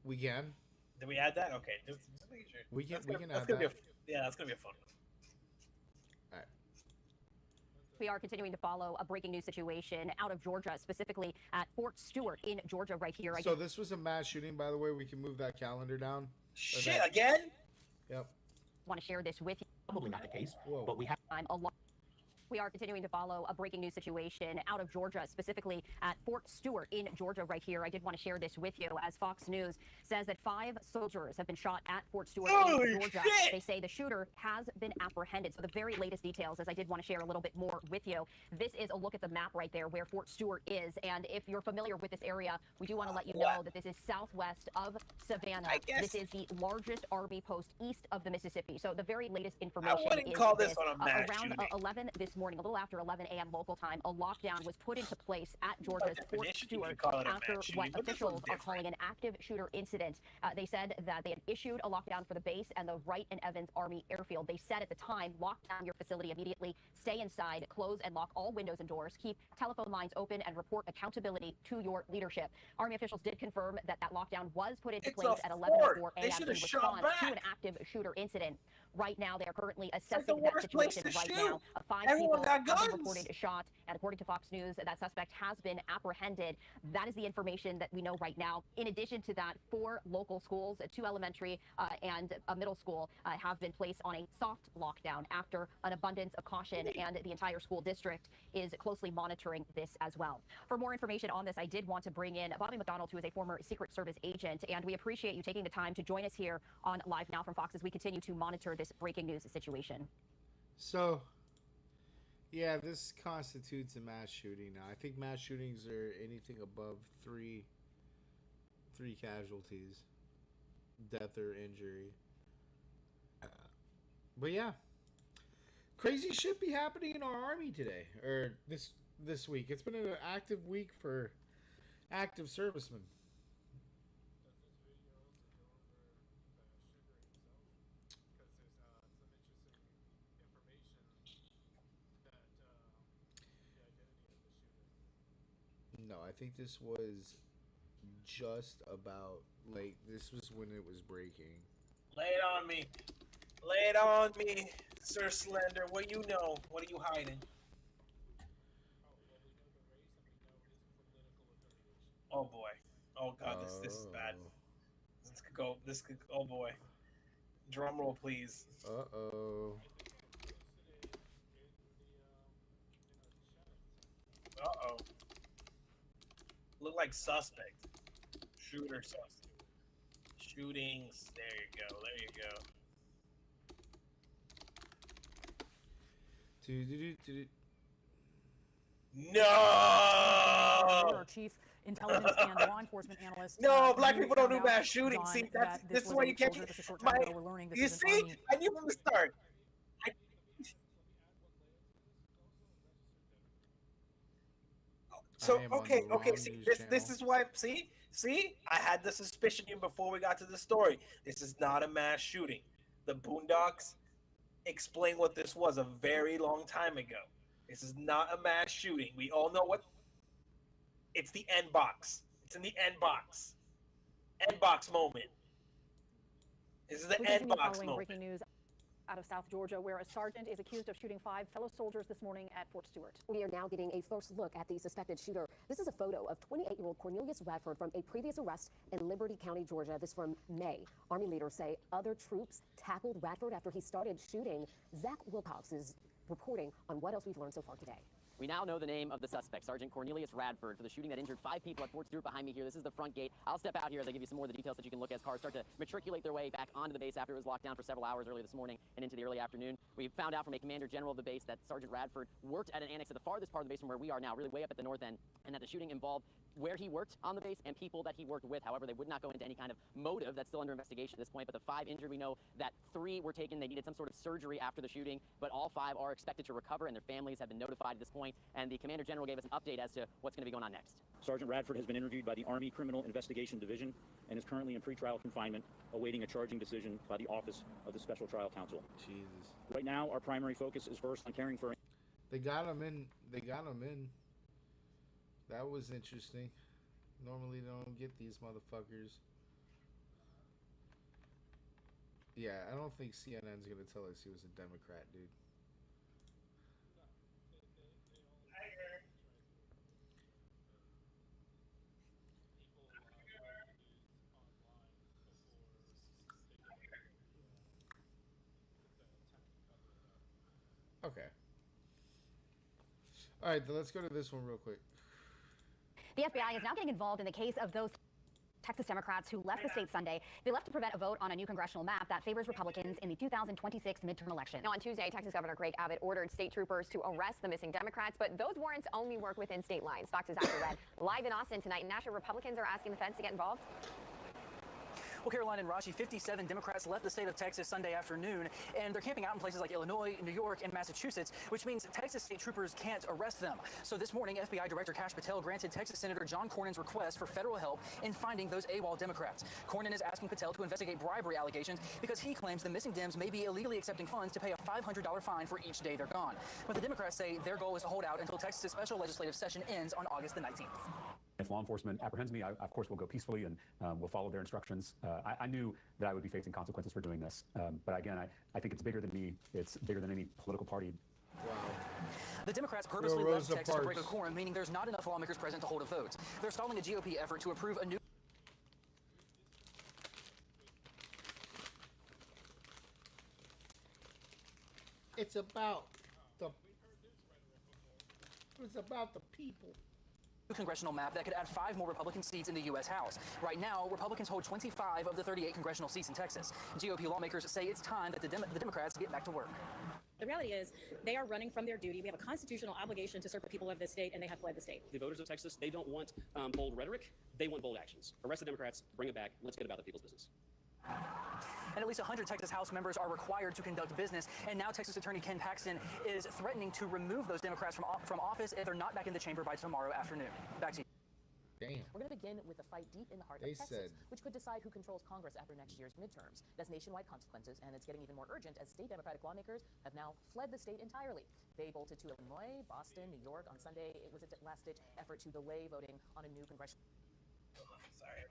We can.
Did we add that? Okay. Just making sure.
We can add
that.
Yeah,
that's going to be a fun one.
All right.
We are continuing to follow a breaking news situation out of Georgia, specifically at Fort Stewart in Georgia right here.
So this was a mass shooting, by the way. We can move that calendar down.
Shit, again?
Yep.
Want to share this with you.
Probably not the case,
Whoa.
but we have...
We are continuing to follow a breaking news situation out of Georgia, specifically at Fort Stewart in Georgia right here. I did want to share this with you as Fox News says that 5 soldiers have been shot at Fort Stewart in Georgia.
Shit!
They say the shooter has been apprehended. So the very latest details, as I did want to share a little bit more with you. This is a look at the map right there where Fort Stewart is. And if you're familiar with this area, we do want to let you know that this is southwest of Savannah. This is the largest Army post east of the Mississippi. So the very latest information is
call this one a mass
around
shooting.
11 this morning, a little after 11 a.m. local time, a lockdown was put into place at Georgia's Fort Stewart after what officials are calling an active shooter incident. They said that they had issued a lockdown for the base and the Wright and Evans Army Airfield. They said at the time, lock down your facility immediately, stay inside, close and lock all windows and doors, keep telephone lines open, and report accountability to your leadership. Army officials did confirm that that lockdown was put into place at 11:04 a.m. in response to an active shooter incident. Right now, they are currently assessing that situation right now. 5
everyone got
have been
guns.
reported shot, and according to Fox News, that suspect has been apprehended. That is the information that we know right now. In addition to that, 4 local schools, 2 elementary and a middle school, have been placed on a soft lockdown after an abundance of caution, and the entire school district is closely monitoring this as well. For more information on this, I did want to bring in Bobby McDonald, who is a former Secret Service agent, and we appreciate you taking the time to join us here on Live Now from Fox as we continue to monitor this breaking news situation.
So, yeah, this constitutes a mass shooting now. I think mass shootings are anything above three casualties, death or injury. But yeah, crazy shit be happening in our army today, or this week. It's been an active week for active servicemen. No, I think this was just about, like, this was when it was breaking.
Lay it on me. Lay it on me, Sir Slender. What do you know? What are you hiding? Oh boy. Oh god, this is bad. This could go. This could. Oh boy. Drum roll, please.
Uh-oh.
Uh-oh. Look like suspect. Shooter suspect. Shootings. There you go. There you go. No!
Our chief intelligence and law enforcement analyst.
No, black people don't do mass shootings. See, this is why you can't. You see, I knew from the start. So okay, see, this is why. See, I had the suspicion even before we got to the story. This is not a mass shooting. The Boondocks explained what this was a very long time ago. This is not a mass shooting. We all know what. It's the end box. It's in the end box. End box moment. This is the end box moment.
Breaking news out of South Georgia, where a sergeant is accused of shooting 5 fellow soldiers this morning at Fort Stewart.
We are now getting a first look at the suspected shooter. This is a photo of 28-year-old Cornelius Radford from a previous arrest in Liberty County, Georgia. This from May. Army leaders say other troops tackled Radford after he started shooting. Zach Wilcox is reporting on what else we've learned so far today.
We now know the name of the suspect, Sergeant Cornelius Radford, for the shooting that injured 5 people at Fort Stewart behind me here. This is the front gate. I'll step out here as I give you some more of the details that you can look as cars start to matriculate their way back onto the base after it was locked down for several hours early this morning and into the early afternoon. We found out from a commander general of the base that Sergeant Radford worked at an annex at the farthest part of the base from where we are now, really way up at the north end, and that the shooting involved where he worked on the base and people that he worked with. However, they would not go into any kind of motive. That's still under investigation at this point. But the 5 injured, we know that 3 were taken. They needed some sort of surgery after the shooting, but all 5 are expected to recover, and their families have been notified at this point. And the Commander General gave us an update as to what's going to be going on next.
Sergeant Radford has been interviewed by the Army Criminal Investigation Division and is currently in pretrial confinement, awaiting a charging decision by the Office of the Special Trial Counsel.
Jesus.
Right now, our primary focus is first on caring for...
They got him in. They got him in. That was interesting. Normally they don't get these motherfuckers. Yeah, I don't think CNN's gonna tell us he was a Democrat, dude. Okay. All right, then let's go to this one real quick.
The FBI is now getting involved in the case of those Texas Democrats who left the state Sunday. They left to prevent a vote on a new congressional map that favors Republicans in the 2026 midterm election.
Now, on Tuesday, Texas Governor Greg Abbott ordered state troopers to arrest the missing Democrats, but those warrants only work within state lines. Fox's After Red live in Austin tonight. National Republicans are asking the feds to get involved.
Well, Caroline and Rashi, 57 Democrats left the state of Texas Sunday afternoon, and they're camping out in places like Illinois, New York, and Massachusetts, which means Texas state troopers can't arrest them. So this morning, FBI Director Kash Patel granted Texas Senator John Cornyn's request for federal help in finding those AWOL Democrats. Cornyn is asking Patel to investigate bribery allegations because he claims the missing Dems may be illegally accepting funds to pay a $500 fine for each day they're gone. But the Democrats say their goal is to hold out until Texas' special legislative session ends on August the 19th.
If law enforcement apprehends me, I of course will go peacefully and will follow their instructions. I knew that I would be facing consequences for doing this. But again, I think it's bigger than me. It's bigger than any political party
Wow.
The Democrats purposely left
Rosa
Texas to break a
Parks.
quorum, meaning there's not enough lawmakers present to hold a vote. They're stalling a GOP effort to approve a new.
It's about the people.
Congressional map that could add 5 more Republican seats in the U.S. House. Right now, Republicans hold 25 of the 38 congressional seats in Texas. GOP lawmakers say it's time that the Democrats get back to work.
The reality is they are running from their duty. We have a constitutional obligation to serve the people of this state, and they have fled the state.
The voters of Texas, they don't want bold rhetoric. They want bold actions. Arrest the Democrats, bring it back. Let's get about the people's business.
And at least 100 Texas House members are required to conduct business. And now Texas Attorney Ken Paxton is threatening to remove those Democrats from office if they're not back in the chamber by tomorrow afternoon. Back to you.
Damn.
We're going to begin with a fight deep in the heart
They
of Texas,
said-
which could decide who controls Congress after next year's midterms. That's nationwide consequences, and it's getting even more urgent as state Democratic lawmakers have now fled the state entirely. They bolted to Illinois, Boston, New York. On Sunday, it was a last-ditch effort to delay voting on a new congressional.
Sorry.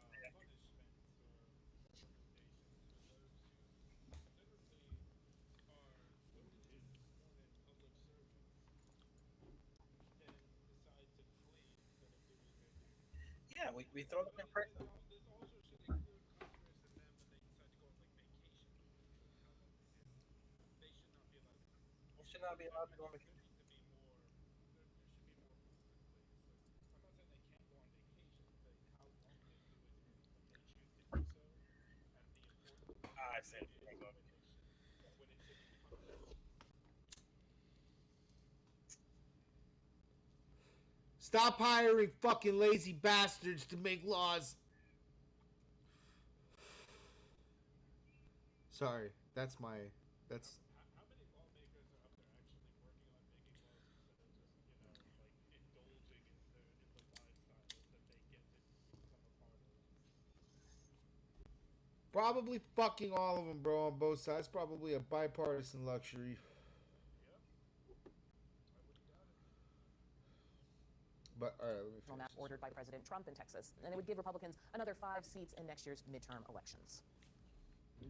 Yeah, we throw them in prison. They should not be allowed to go on vacation. I said they can't go on vacation.
Stop hiring fucking lazy bastards to make laws. Sorry, that's. Probably fucking all of them, bro, on both sides. Probably a bipartisan luxury. But all right, let me finish
map ordered by President Trump in Texas, and it would give Republicans another 5 seats in next year's midterm elections.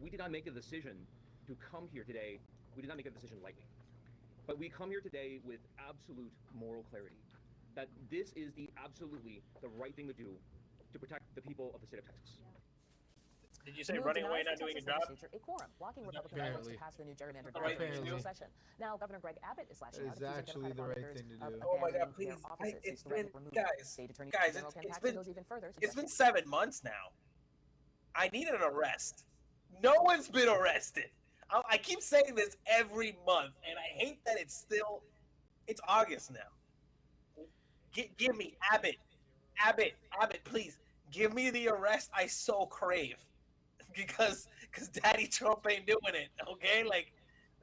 We did not make a decision to come here today. We did not make a decision lightly. But we come here today with absolute moral clarity that this is absolutely the right thing to do to protect the people of the state of Texas.
Did you say running away, not doing a job?
A quorum, blocking Republican efforts to pass the new gerrymandered
Right,
bill in session. Now, Governor Greg Abbott is lashing out,
That is
accusing
actually the right
Democratic
thing to
lawmakers
do.
Oh my God,
abandoning
please!
their offices.
It's
He's
been,
threatening to remove
guys,
State Attorney
guys,
General Ken
it's
Paxton
been,
goes even further.
it's been 7 months now. I need an arrest. No one's been arrested. I keep saying this every month, and I hate that it's August now. Give me Abbott, please give me the arrest I so crave, because Daddy Trump ain't doing it. Okay, like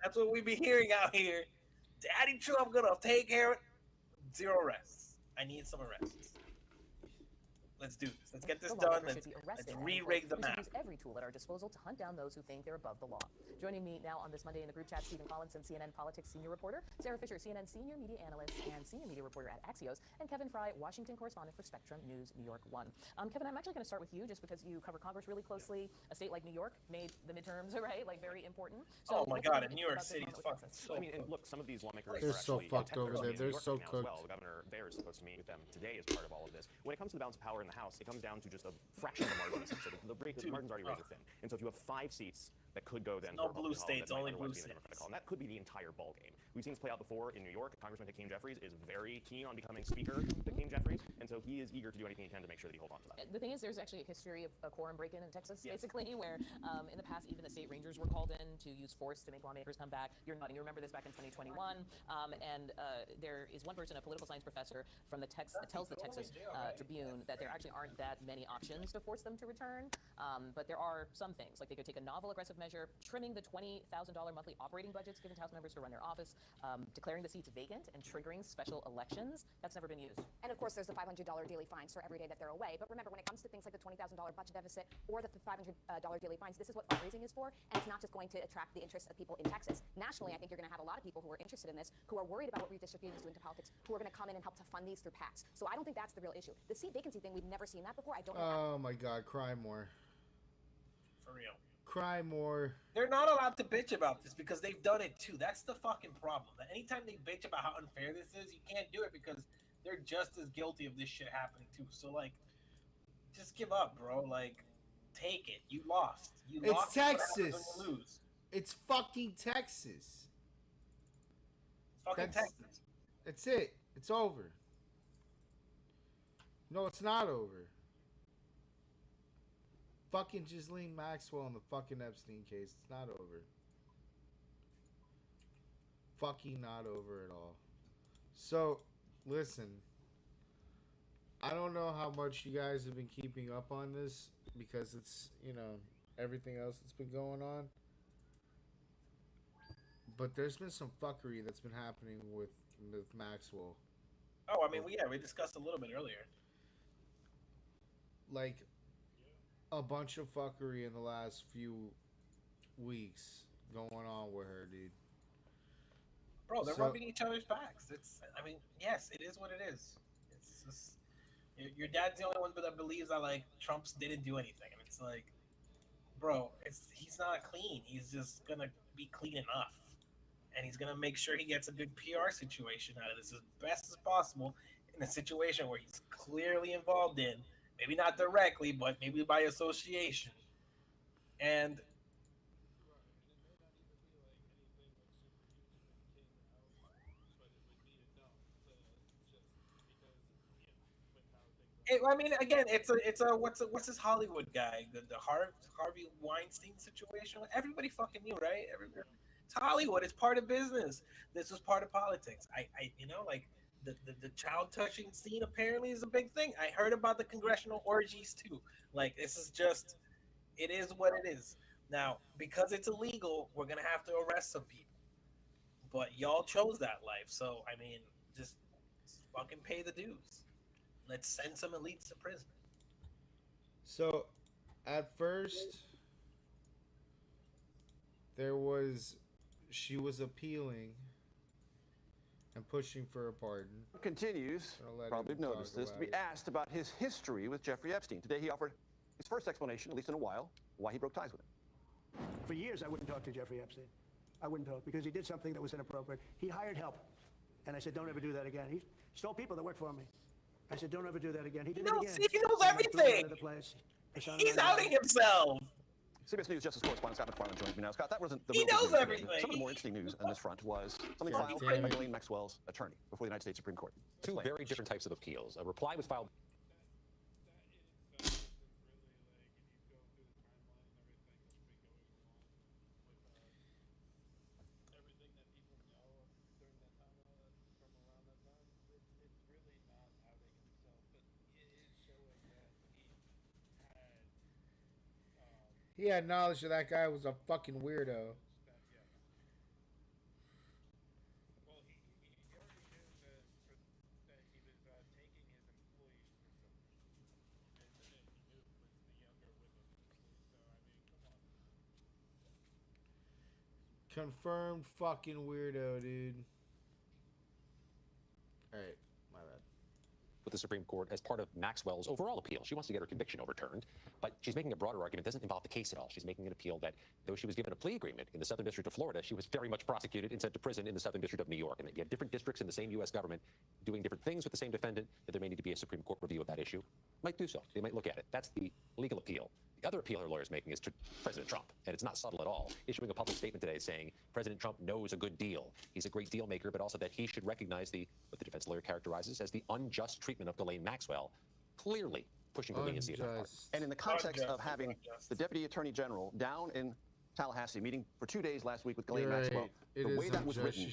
that's what we be hearing out here. Daddy Trump gonna take care of it. 0 arrests. I need some arrests. Let's do this. Let's get this done. Let's re-rig the
We should
map.
use every tool at our disposal to hunt down those who think they're above the law. Joining me now on this Monday in the group chat, Stephen Collinson, CNN Politics senior reporter, Sarah Fisher, CNN senior media analyst and senior media reporter at Axios, and Kevin Fry, Washington correspondent for Spectrum News New York 1. Kevin, I'm actually going to start with you just because you cover Congress really closely. A state like New York made the midterms, right? Like very important. So
Oh my God, and New York City is fucking so.
I mean, and look, some of these lawmakers
They're
are
so
actually
fucked
technically
over there.
in New
They're
York
so
right now as
cooked.
well. The governor there is supposed to meet with them today as part of all of this. When it comes to the balance of power in the House, it comes down to just a fraction of the margins. So the margins already razor thin. And so if you have 5 seats that could go then
No
to
blue
Republican
states,
column, that might
only blue
otherwise be in the
states.
Democratic column, that could be the entire ball game. We've seen this play out before in New York. Congressman Hakeem Jeffries is very keen on becoming Speaker Hakeem Jeffries, and so he is eager to do anything he can to make sure that he holds on to that.
The thing is, there's actually a history of a quorum break-in in Texas, basically, where in the past, even the state rangers were called in to use force to make lawmakers come back. You're nodding. You remember this back in 2021. And there is one person, a political science professor from tells the Texas Tribune that there actually aren't that many options to force them to return. But there are some things, like they could take a novel aggressive measure, trimming the $20,000 monthly operating budgets given to House members to run their office, declaring the seats vacant, and triggering special elections. That's never been used.
And of course, there's the $500 daily fines for every day that they're away. But remember, when it comes to things like the $20,000 budget deficit or the $500 daily fines, this is what fundraising is for, and it's not just going to attract the interest of people in Texas. Nationally, I think you're going to have a lot of people who are interested in this, who are worried about what redistricting is doing to politics, who are going to come in and help to fund these through PACs. So I don't think that's the real issue. The seat vacancy thing, we've never seen that before. I don't know.
Oh my God, cry more.
For real.
cry more.
They're not allowed to bitch about this because they've done it too. That's the fucking problem. That anytime they bitch about how unfair this is, you can't do it because they're just as guilty of this shit happening too. So like, just give up, bro. Like, take it. You lost. You
It's
lost.
Texas.
When you lose.
It's fucking Texas.
Fucking Texas.
That's it. It's over. No, it's not over. Fucking Ghislaine Maxwell and the fucking Epstein case. It's not over. Fucking not over at all. So, listen. I don't know how much you guys have been keeping up on this because it's, you know, everything else that's been going on. But there's been some fuckery that's been happening with Maxwell.
Oh, I mean, we discussed a little bit earlier.
Like, a bunch of fuckery in the last few weeks going on with her, dude.
Bro, they're rubbing each other's backs. I mean, yes, it is what it is. It's just, your dad's the only one that believes that, like, Trump's didn't do anything. And it's like, bro, he's not clean. He's just going to be clean enough. And he's going to make sure he gets a good PR situation out of this as best as possible in a situation where he's clearly involved in. Maybe not directly, but maybe by association. And I mean, again, it's a what's this Hollywood guy, the Harvey Weinstein situation. Everybody fucking knew, right? It's Hollywood. It's part of business. This was part of politics. I you know, like the child touching scene apparently is a big thing. I heard about the congressional orgies too. Like, this is just, it is what it is. Now, because it's illegal, we're gonna have to arrest some people. But y'all chose that life, so I mean, just fucking pay the dues. Let's send some elites to prison.
So, at first, she was appealing and pushing for a pardon.
Continues, probably have noticed this, to be asked about his history with Jeffrey Epstein. Today he offered his first explanation, at least in a while, why he broke ties with him.
For years, I wouldn't talk to Jeffrey Epstein. I wouldn't talk because he did something that was inappropriate. He hired help. And I said, don't ever do that again. He stole people that work for me. I said, don't ever do that again. He did it again.
See, he knows everything. He's outing himself.
CBS News Justice correspondent Scott McFarland joins me now. Scott, that wasn't the
He knows everything.
Some of the more interesting news on this front was something filed by Ghislaine Maxwell's attorney before the United States Supreme Court.
Two very different types of appeals. A reply was filed.
He had knowledge that that guy was a fucking weirdo. Confirmed fucking weirdo, dude. Alright, my bad.
With the Supreme Court as part of Maxwell's overall appeal. She wants to get her conviction overturned, but she's making a broader argument. It doesn't involve the case at all. She's making an appeal that though she was given a plea agreement in the Southern District of Florida, she was very much prosecuted and sent to prison in the Southern District of New York. And that you have different districts in the same U.S. government doing different things with the same defendant, that there may need to be a Supreme Court review of that issue. Might do so. They might look at it. That's the legal appeal. The other appeal her lawyer's making is to President Trump, and it's not subtle at all. Issuing a public statement today saying President Trump knows a good deal. He's a great deal maker, but also that he should recognize what the defense lawyer characterizes as the unjust treatment of Ghislaine Maxwell, clearly pushing for leniency in that part.
And in the context of having the Deputy Attorney General down in Tallahassee meeting for 2 days last week with Ghislaine Maxwell, the way that was written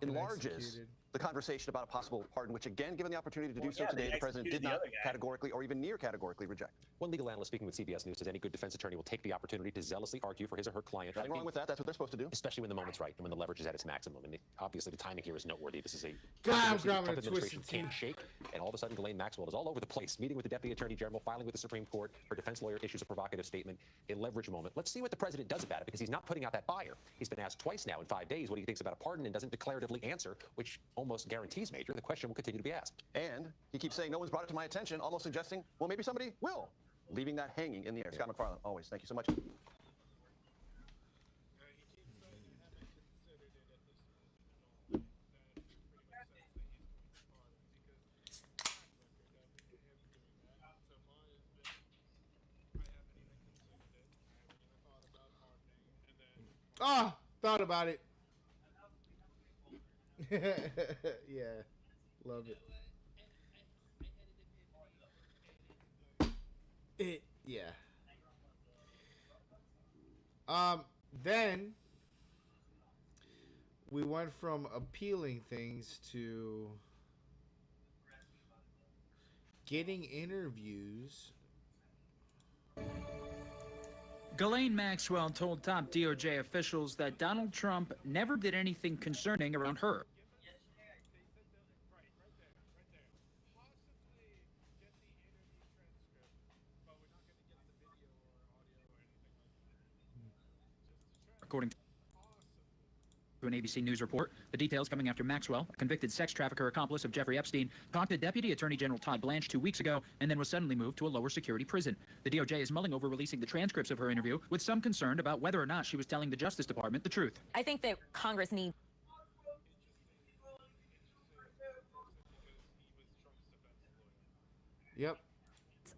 enlarges the conversation about a possible pardon, which again, given the opportunity to do so today, the president did not categorically or even near categorically reject.
One legal analyst speaking with CBS News says any good defense attorney will take the opportunity to zealously argue for his or her client.
Nothing wrong with that. That's what they're supposed to do.
Especially when the moment's right and when the leverage is at its maximum. And obviously the timing here is noteworthy. This is a
Trump
administration can't shake. And all of a sudden, Ghislaine Maxwell is all over the place, meeting with the Deputy Attorney General, filing with the Supreme Court. Her defense lawyer issues a provocative statement, a leverage moment. Let's see what the president does about it, because he's not putting out that fire. He's been asked twice now in 5 days what he thinks about a pardon and doesn't declaratively answer, which almost guarantees major. The question will continue to be asked.
And he keeps saying, no one's brought it to my attention, almost suggesting, well, maybe somebody will, leaving that hanging in the air. Scott McFarland, always. Thank you so much.
Ah, thought about it. Yeah, love it. Yeah. Then we went from appealing things to getting interviews.
Ghislaine Maxwell told top DOJ officials that Donald Trump never did anything concerning around her. According to an ABC News report, the details coming after Maxwell, a convicted sex trafficker accomplice of Jeffrey Epstein, talked to Deputy Attorney General Todd Blanche 2 weeks ago and then was suddenly moved to a lower security prison. The DOJ is mulling over releasing the transcripts of her interview, with some concerned about whether or not she was telling the Justice Department the truth.
I think that Congress needs
Yep.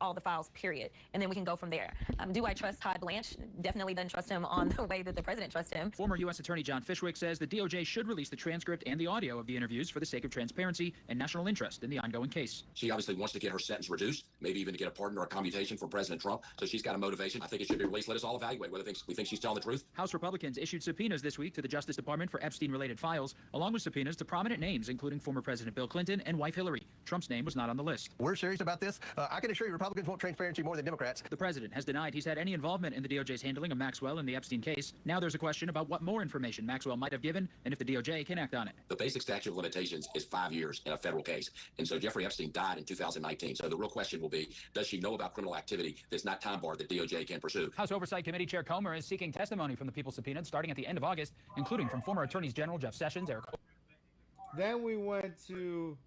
all the files, period. And then we can go from there. Do I trust Todd Blanche? Definitely don't trust him on the way that the president trusts him.
Former U.S. Attorney John Fishwick says the DOJ should release the transcript and the audio of the interviews for the sake of transparency and national interest in the ongoing case.
She obviously wants to get her sentence reduced, maybe even to get a pardon or a commutation for President Trump. So she's got a motivation. I think it should be released. Let us all evaluate whether we think she's telling the truth.
House Republicans issued subpoenas this week to the Justice Department for Epstein-related files, along with subpoenas to prominent names, including former President Bill Clinton and wife Hillary. Trump's name was not on the list.
We're serious about this. I can assure you Republicans want transparency more than Democrats.
The president has denied he's had any involvement in the DOJ's handling of Maxwell and the Epstein case. Now there's a question about what more information Maxwell might have given and if the DOJ can act on it.
The basic statute of limitations is 5 years in a federal case. And so Jeffrey Epstein died in 2019. So the real question will be, does she know about criminal activity that's not time barred that DOJ can pursue?
House Oversight Committee Chair Comer is seeking testimony from the people subpoenaed starting at the end of August, including from former Attorneys General Jeff Sessions, Eric.
Then we went to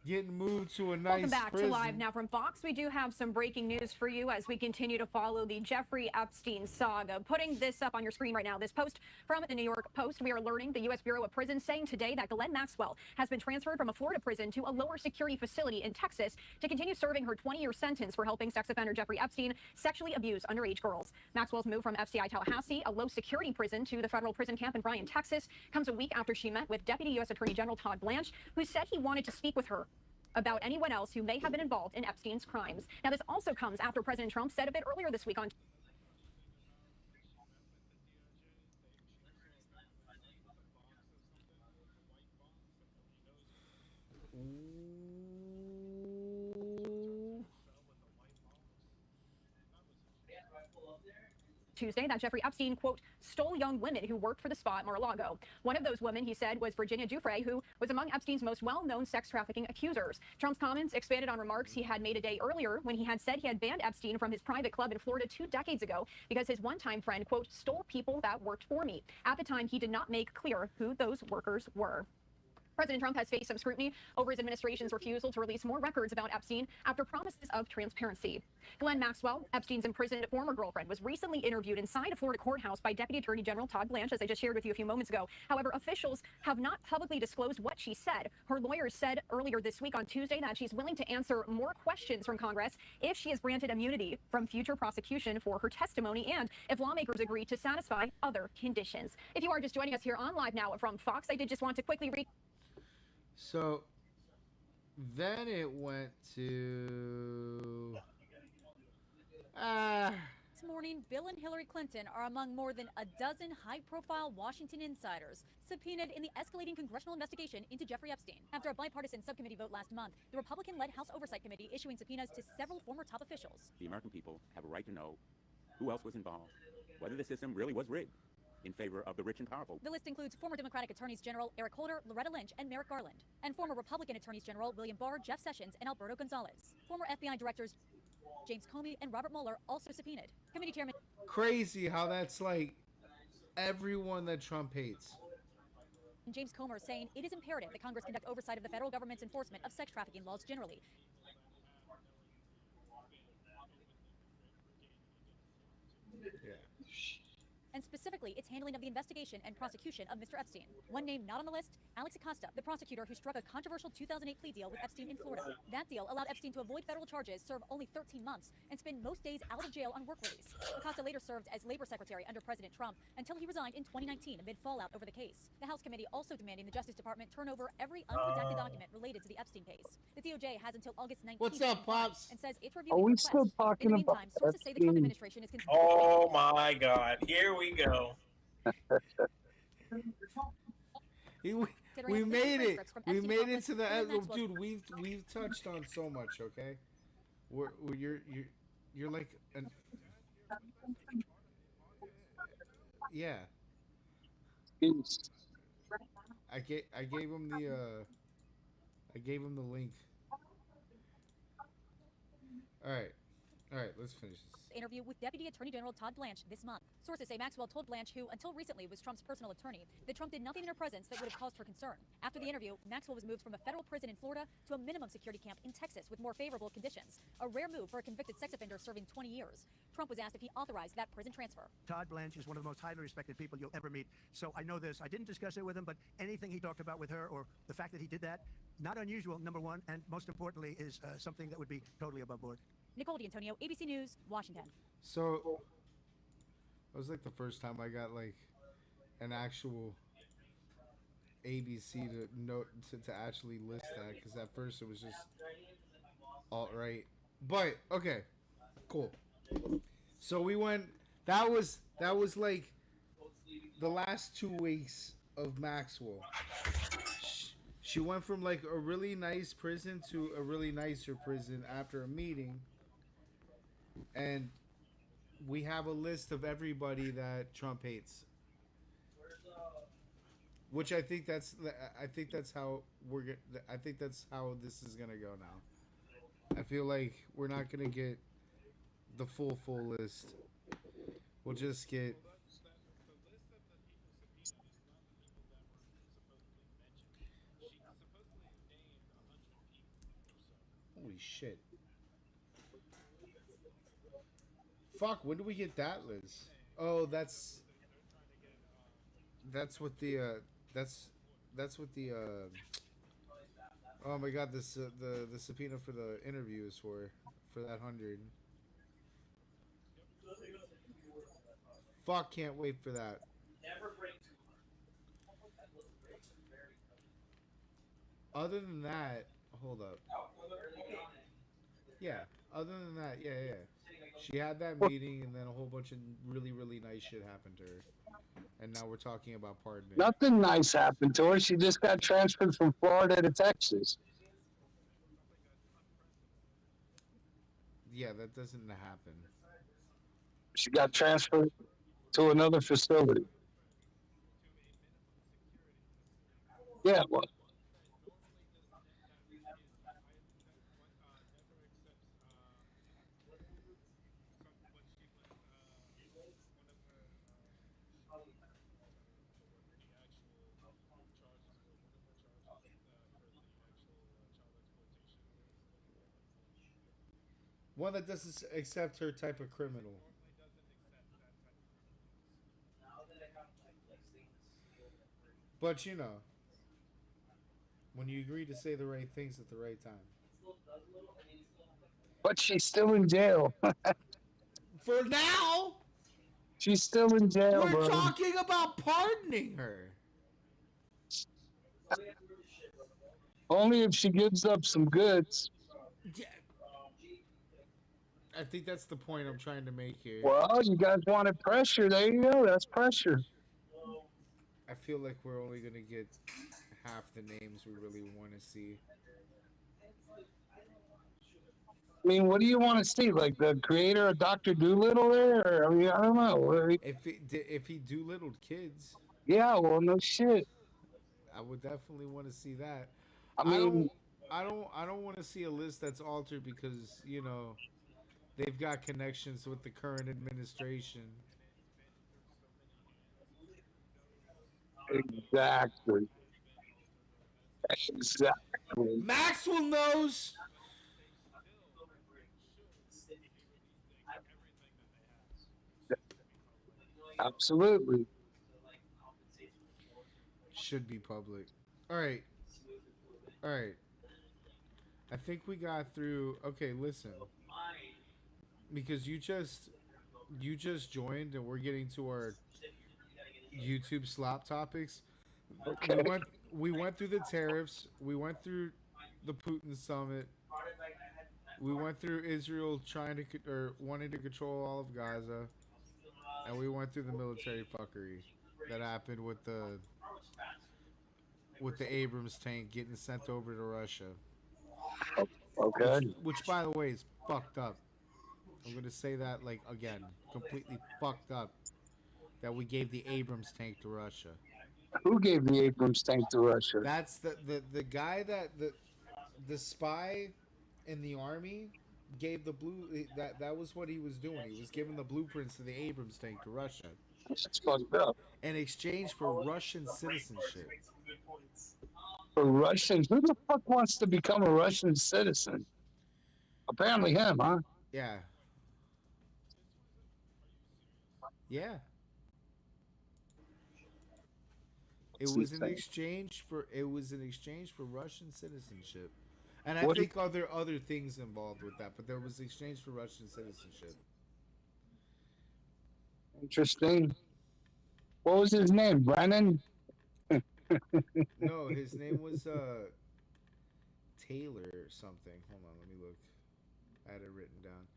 getting moved to a nice
Welcome back
prison.
to Live Now from Fox. We do have some breaking news for you as we continue to follow the Jeffrey Epstein saga. Putting this up on your screen right now, this post from the New York Post. We are learning the U.S. Bureau of Prisons saying today that Ghislaine Maxwell has been transferred from a Florida prison to a lower security facility in Texas to continue serving her 20-year sentence for helping sex offender Jeffrey Epstein sexually abuse underage girls. Maxwell's move from FCI Tallahassee, a low security prison, to the federal prison camp in Bryan, Texas, comes a week after she met with Deputy U.S. Attorney General Todd Blanche, who said he wanted to speak with her about anyone else who may have been involved in Epstein's crimes. Now, this also comes after President Trump said a bit earlier this week on Tuesday that Jeffrey Epstein, quote, stole young women who worked for the spa at Mar-a-Lago. One of those women, he said, was Virginia Giuffre, who was among Epstein's most well-known sex trafficking accusers. Trump's comments expanded on remarks he had made a day earlier when he had said he had banned Epstein from his private club in Florida 2 decades ago because his one-time friend, quote, stole people that worked for me. At the time, he did not make clear who those workers were. President Trump has faced some scrutiny over his administration's refusal to release more records about Epstein after promises of transparency. Ghislaine Maxwell, Epstein's imprisoned former girlfriend, was recently interviewed inside a Florida courthouse by Deputy Attorney General Todd Blanche, as I just shared with you a few moments ago. However, officials have not publicly disclosed what she said. Her lawyers said earlier this week on Tuesday that she's willing to answer more questions from Congress if she is granted immunity from future prosecution for her testimony and if lawmakers agree to satisfy other conditions. If you are just joining us here on Live Now from Fox, I did just want to quickly read.
So then it went to
This morning, Bill and Hillary Clinton are among more than a dozen high-profile Washington insiders subpoenaed in the escalating congressional investigation into Jeffrey Epstein. After a bipartisan subcommittee vote last month, the Republican-led House Oversight Committee issuing subpoenas to several former top officials.
The American people have a right to know who else was involved, whether the system really was rigged in favor of the rich and powerful.
The list includes former Democratic Attorneys General Eric Holder, Loretta Lynch, and Merrick Garland, and former Republican Attorneys General William Barr, Jeff Sessions, and Alberto Gonzales. Former FBI Directors James Comey and Robert Mueller also subpoenaed. Committee Chairman
crazy how that's like everyone that Trump hates.
James Comer saying it is imperative that Congress conduct oversight of the federal government's enforcement of sex trafficking laws generally. and specifically its handling of the investigation and prosecution of Mr. Epstein. One name not on the list, Alex Acosta, the prosecutor who struck a controversial 2008 plea deal with Epstein in Florida. That deal allowed Epstein to avoid federal charges, serve only 13 months, and spend most days out of jail on work release. Acosta later served as labor secretary under President Trump until he resigned in 2019 amid fallout over the case. The House committee also demanding the Justice Department turn over every unredacted document related to the Epstein case. The DOJ has until August 19th
What's up, Pops?
and says it's
Are
reviewing
we
requests.
still
In
talking
the
about
meantime, sources say the Trump
Epstein?
administration is considering.
Oh my God! Here we go.
We made it. We made it to the end. Dude, we've touched on so much. Okay, you're like an yeah. I gave him the link. All right. All right, let's finish this.
Interview with Deputy Attorney General Todd Blanche this month. Sources say Maxwell told Blanche, who until recently was Trump's personal attorney, that Trump did nothing in her presence that would have caused her concern. After the interview, Maxwell was moved from a federal prison in Florida to a minimum security camp in Texas with more favorable conditions, a rare move for a convicted sex offender serving 20 years. Trump was asked if he authorized that prison transfer.
Todd Blanche is one of the most highly respected people you'll ever meet, so I know this. I didn't discuss it with him, but anything he talked about with her or the fact that he did that, not unusual, number one, and most importantly is something that would be totally above board.
Nicole D'Antonio, ABC News, Washington.
So, it was like the first time I got like an actual ABC to note to actually list that, because at first it was just alt right. But okay, cool. So we went. That was like the last 2 weeks of Maxwell. She went from like a really nice prison to a really nicer prison after a meeting. And we have a list of everybody that Trump hates, which I think that's how this is gonna go now. I feel like we're not gonna get the full list. We'll just get. Holy shit. Fuck, when do we get that, Liz? Oh, that's what the that's what the oh my god, this the subpoena for the interview is for that 100. Fuck, can't wait for that. Other than that, hold up. Yeah, other than that, yeah. She had that meeting, and then a whole bunch of really nice shit happened to her. And now we're talking about pardoning.
Nothing nice happened to her. She just got transferred from Florida to Texas.
Yeah, that doesn't happen.
She got transferred to another facility. Yeah, well.
One that doesn't accept her type of criminal. But you know, when you agree to say the right things at the right time.
But she's still in jail.
For now?
She's still in jail,
We're talking about pardoning her.
Only if she gives up some goods.
Yeah. I think that's the point I'm trying to make here.
Well, you guys wanted pressure. There you go. That's pressure.
I feel like we're only going to get half the names we really want to see.
I mean, what do you want to see? Like the creator of Dr. Doolittle there? Or, I mean, I don't know.
If he Doolittled kids.
Yeah, well, no shit.
I would definitely want to see that.
I mean,
I don't want to see a list that's altered because, you know, they've got connections with the current administration.
Exactly.
Maxwell knows.
Absolutely.
Should be public. All right. All right. I think we got through. Okay, listen. Because you just joined and we're getting to our YouTube slop topics.
Okay.
We went through the tariffs. We went through the Putin summit. We went through Israel trying to or wanting to control all of Gaza, and we went through the military fuckery that happened with the Abrams tank getting sent over to Russia.
Okay.
Which by the way is fucked up. I'm gonna say that like again, completely fucked up that we gave the Abrams tank to Russia.
Who gave the Abrams tank to Russia?
That's the guy that the spy in the army gave the blue that was what he was doing. He was giving the blueprints to the Abrams tank to Russia.
That's fucked up.
In exchange for Russian citizenship.
For Russians? Who the fuck wants to become a Russian citizen? Apparently him, huh?
Yeah. Yeah. It was an exchange for Russian citizenship. And I think other things involved with that, but there was exchange for Russian citizenship.
Interesting. What was his name? Brennan?
No, his name was Taylor or something. Hold on, let me look. I had it written down.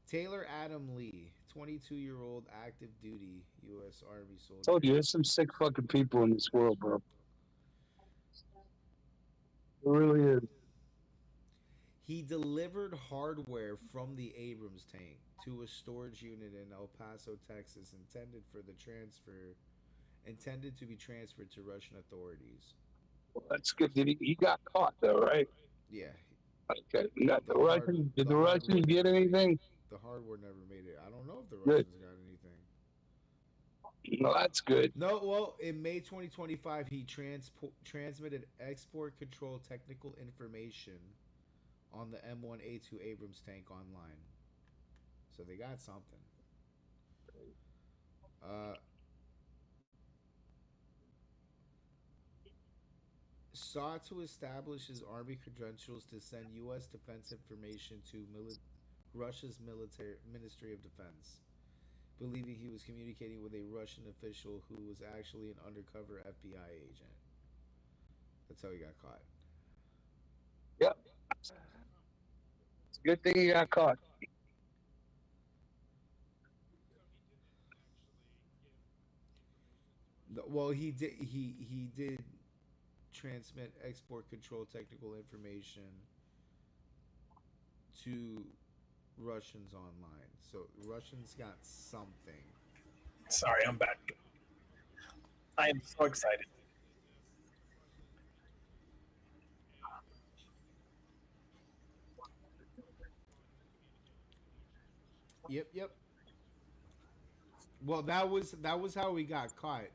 Taylor Adam Lee, 22-year-old active duty U.S. Army soldier.
Told you, there's some sick fucking people in this world, bro. It really is.
He delivered hardware from the Abrams tank to a storage unit in El Paso, Texas, intended to be transferred to Russian authorities.
Well, that's good. He got caught though, right?
Yeah.
Okay. Did the Russians get anything?
The hardware never made it. I don't know if the Russians got anything.
No, that's good.
No, well, in May 2025, he transmitted export control technical information on the M1A2 Abrams tank online. So they got something. Sought to establish his army credentials to send U.S. defense information to Russia's Ministry of Defense, believing he was communicating with a Russian official who was actually an undercover FBI agent. That's how he got caught.
Yep. It's a good thing he got caught.
Well, he did transmit export control technical information to Russians online. So Russians got something.
Sorry, I'm back. I am so excited.
Yep. Well, that was how we got caught.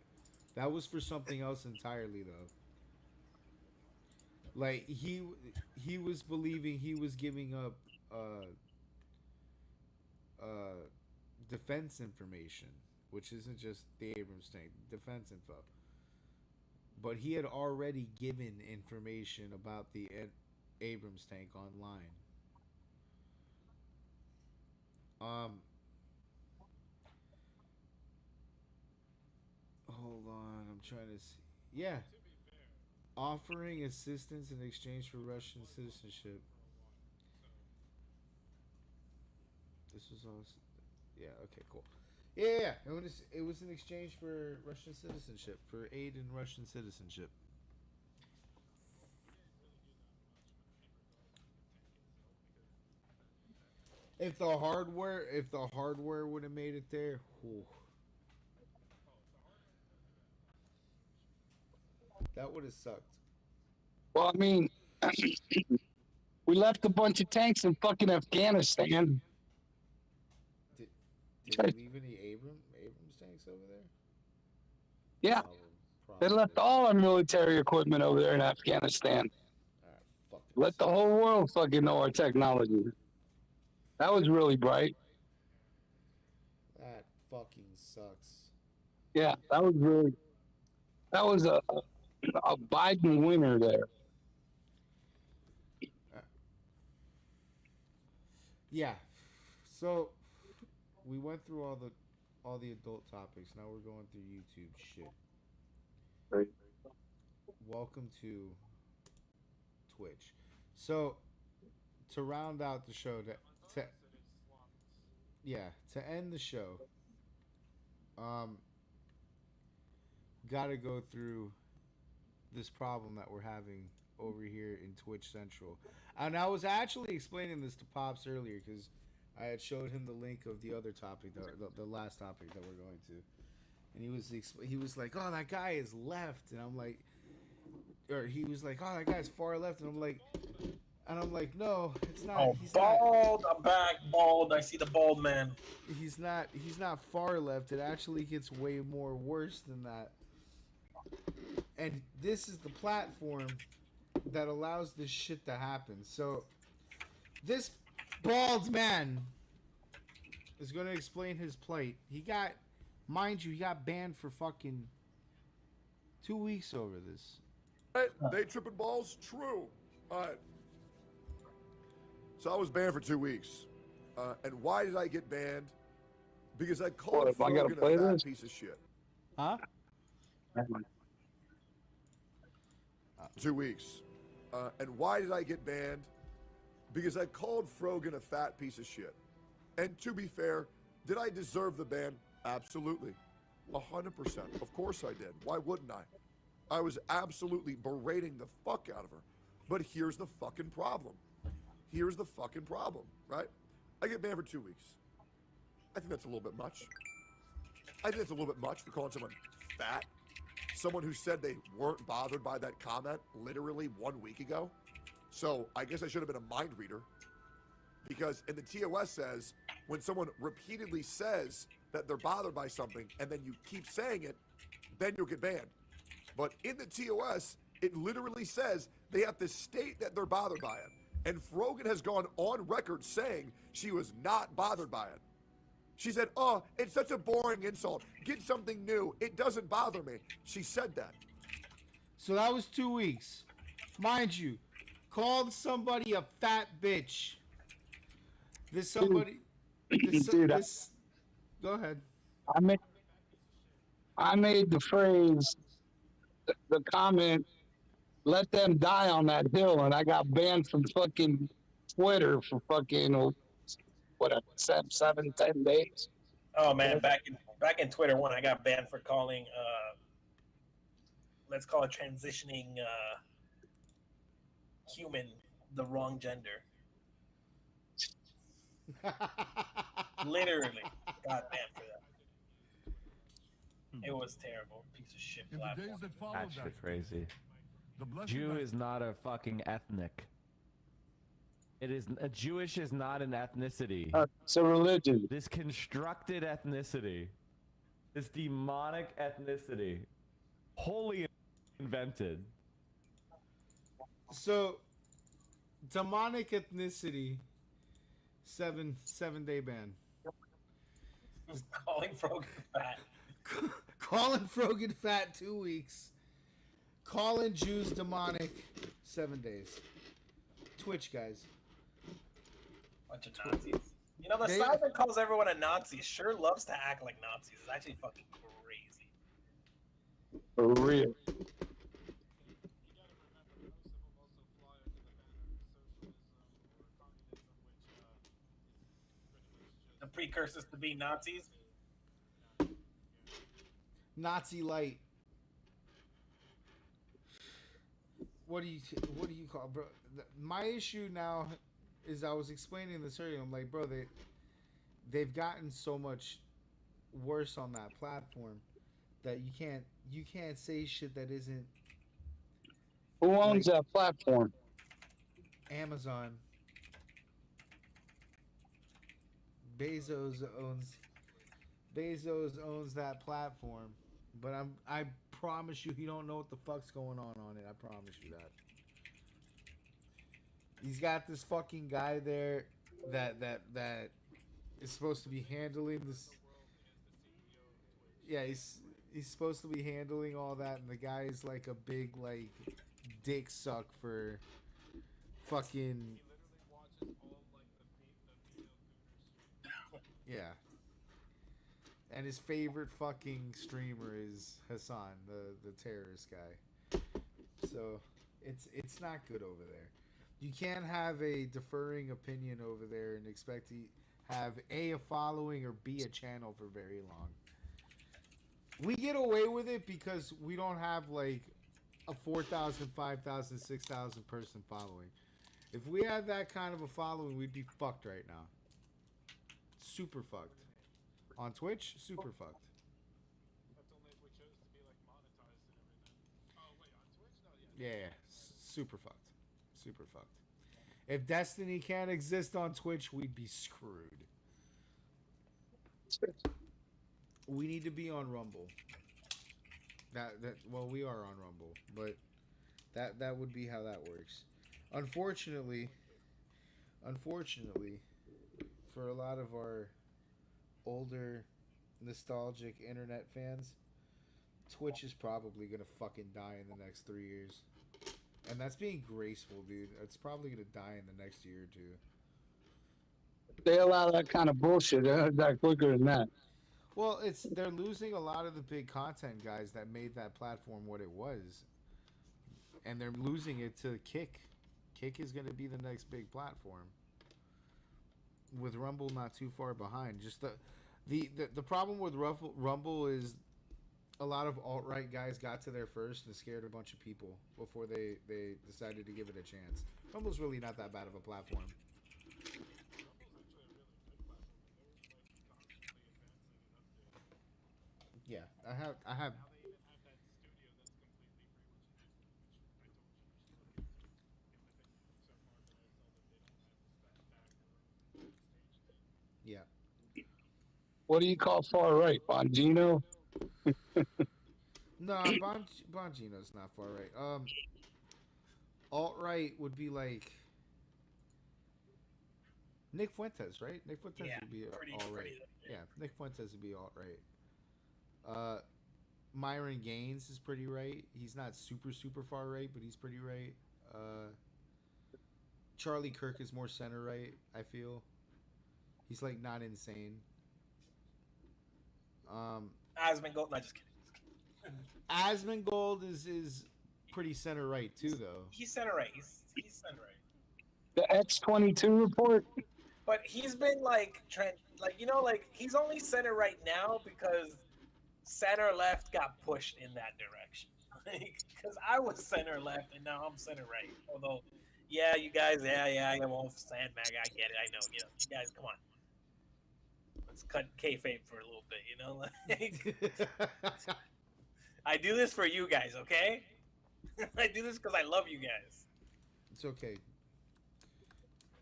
That was for something else entirely, though. Like he was believing he was giving up defense information, which isn't just the Abrams tank, defense info. But he had already given information about the Abrams tank online. Hold on, I'm trying to see. Yeah. Offering assistance in exchange for Russian citizenship. This was awesome. Yeah, okay, cool. Yeah. It was in exchange for Russian citizenship, for aid in Russian citizenship. If the hardware would have made it there, whew, that would have sucked.
Well, I mean, we left a bunch of tanks in fucking Afghanistan.
Did they leave any Abrams tanks over there?
Yeah. They left all our military equipment over there in Afghanistan. Let the whole world fucking know our technology. That was really bright.
That fucking sucks.
Yeah, that was really that was a Biden winner there.
Yeah. So we went through all the adult topics. Now we're going through YouTube shit.
Right.
Welcome to Twitch. So to round out the show, to yeah, to end the show, um, got to go through this problem that we're having over here in Twitch Central. And I was actually explaining this to Pops earlier because I had showed him the link of the other topic, the last topic that we're going to, and he was like, "Oh, that guy is left," and I'm like, or he was like, "Oh, that guy's far left," and I'm like, "No, it's not.
Oh,
He's
bald! I'm back, bald. I see the bald man.
He's not. He's not far left. It actually gets way more worse than that." And this is the platform that allows this shit to happen. So this bald man is going to explain his plight. He got, mind you, he got banned for fucking 2 weeks over this.
They tripping balls? True. All right. So I was banned for 2 weeks. And why did I get banned? Because I called Frogan a fat piece of shit.
Huh?
2 weeks. And why did I get banned? Because I called Frogan a fat piece of shit. And to be fair, did I deserve the ban? Absolutely. 100%. Of course I did. Why wouldn't I? I was absolutely berating the fuck out of her. But here's the fucking problem. Here's the fucking problem, right? I get banned for 2 weeks. I think that's a little bit much. I think that's a little bit much for calling someone fat. Someone who said they weren't bothered by that comment literally 1 week ago. So I guess I should have been a mind reader. Because in the TOS says, when someone repeatedly says that they're bothered by something and then you keep saying it, then you'll get banned. But in the TOS, it literally says they have to state that they're bothered by it. And Frogan has gone on record saying she was not bothered by it. She said, "Oh, it's such a boring insult. Get something new. It doesn't bother me." She said that.
So that was 2 weeks. Mind you, called somebody a fat bitch. This somebody... Go ahead.
I made the phrase, the comment, "Let them die on that hill," and I got banned from fucking Twitter for fucking, what, 7-10 days.
Oh man, back in Twitter one, I got banned for calling let's call it transitioning human the wrong gender. Literally got banned for that. It was terrible. Piece of shit platform.
That's shit crazy. Jew is not a fucking ethnic. It is Jewish is not an ethnicity.
It's a religion.
This constructed ethnicity, this demonic ethnicity, wholly invented.
So, demonic ethnicity, 7 day ban.
Calling Frogan fat.
Calling Frogan fat 2 weeks. Calling Jews demonic 7 days. Twitch, guys.
Bunch of Nazis. You know, the side that calls everyone a Nazi sure loves to act like Nazis. It's actually fucking crazy.
For real.
The precursors to be Nazis.
Nazi light. What do you call, bro? My issue now is, I was explaining this earlier. I'm like, bro, they've gotten so much worse on that platform that you can't say shit that isn't.
Who owns that platform?
Amazon. Bezos owns that platform, but I promise you, he don't know what the fuck's going on it. I promise you that. He's got this fucking guy there that is supposed to be handling this. Yeah, He's supposed to be handling all that, and the guy's like a big like dick suck for fucking yeah. And his favorite fucking streamer is Hassan, the terrorist guy. So it's not good over there. You can't have a deferring opinion over there and expect to have a following or b a channel for very long. We get away with it because we don't have like a 4,000, 5,000, 6,000 person following. If we had that kind of a following, we'd be fucked right now. Super fucked. On Twitch, super fucked. Yeah, super fucked. Super fucked. If Destiny can't exist on Twitch, we'd be screwed. We need to be on Rumble. Well, we are on Rumble, but that would be how that works. Unfortunately, for a lot of our older, nostalgic internet fans, Twitch is probably gonna fucking die in the next 3 years. And that's being graceful, dude. It's probably gonna die in the next year or two.
They allow that kind of bullshit. That quicker than that.
Well, they're losing a lot of the big content guys that made that platform what it was, and they're losing it to Kick. Kick is going to be the next big platform, with Rumble not too far behind. Just the problem with Rumble is a lot of alt-right guys got to there first and scared a bunch of people before they decided to give it a chance. Rumble's really not that bad of a platform. Yeah, I have. Yeah.
What do you call far right, Bongino?
No, Bongino's not far right. Alt right would be like Nick Fuentes, right? Nick Fuentes would be alt right. Yeah, Nick Fuentes would be alt right. Myron Gaines is pretty right. He's not super far right, but he's pretty right. Charlie Kirk is more center right, I feel. He's like not insane.
Asmongold, no, just kidding.
Asmongold is pretty center right too, though.
He's center right. He's center right.
The X-22 report.
But he's been like he's only center right now because center left got pushed in that direction. Because I was center left and now I'm center right. Although, yeah, you guys, I am all sandbag. I get it. I know. You guys, come on. Let's cut kayfabe for a little bit. I do this for you guys, okay? I do this because I love you guys.
It's okay.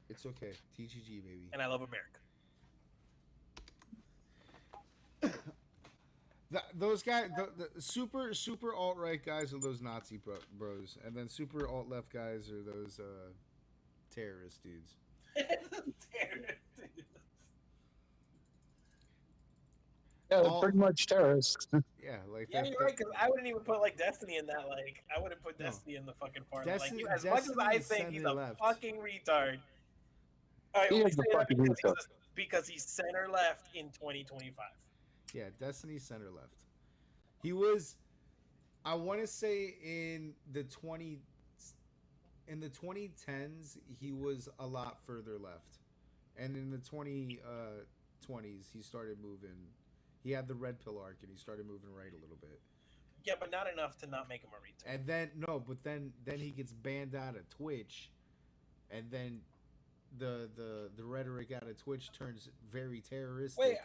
It's okay. TGG, baby.
And I love America.
Those guys, the super alt right guys are those Nazi bros, and then super alt left guys are those terrorist dudes.
Yeah, they're pretty much terrorists.
Yeah, like
yeah, you're right. Because I wouldn't even put like Destiny in that. Like, I wouldn't put Destiny in the fucking part.
Destiny,
like, as much as I think he's a fucking retard, I only say that because he's center left in 2025.
Yeah, Destiny center left. He was, I want to say in the 2010s, he was a lot further left, and in the 2020s, he started moving. He had the red pill arc, and he started moving right a little bit.
Yeah, but not enough to not make him a retard.
And then then he gets banned out of Twitch, and then the rhetoric out of Twitch turns very terroristic.
Wait,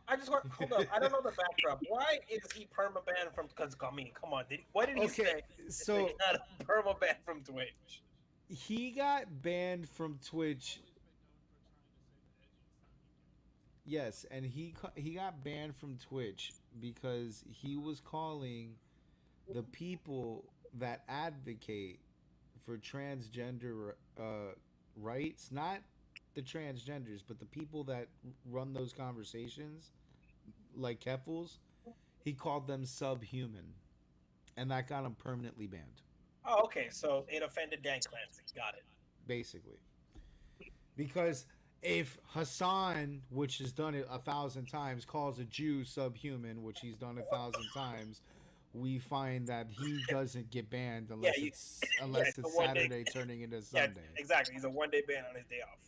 I just want hold up. I don't know the backdrop. Why is he permabanned from? Because I mean, come on. What did he say?
So
he got permabanned from Twitch.
He got banned from Twitch. Yes, and he got banned from Twitch because he was calling the people that advocate for transgender rights, not the transgenders, but the people that run those conversations, like Keffels. he called them subhuman, and that got him permanently banned.
Oh, okay. So it offended Dan Clancy. Got it.
Basically, because if Hassan, which has done it 1,000 times, calls a Jew subhuman, which he's done 1,000 times, we find that he doesn't get banned unless it's Saturday turning into Sunday.
Yeah, exactly. He's a 1 day ban on his day off.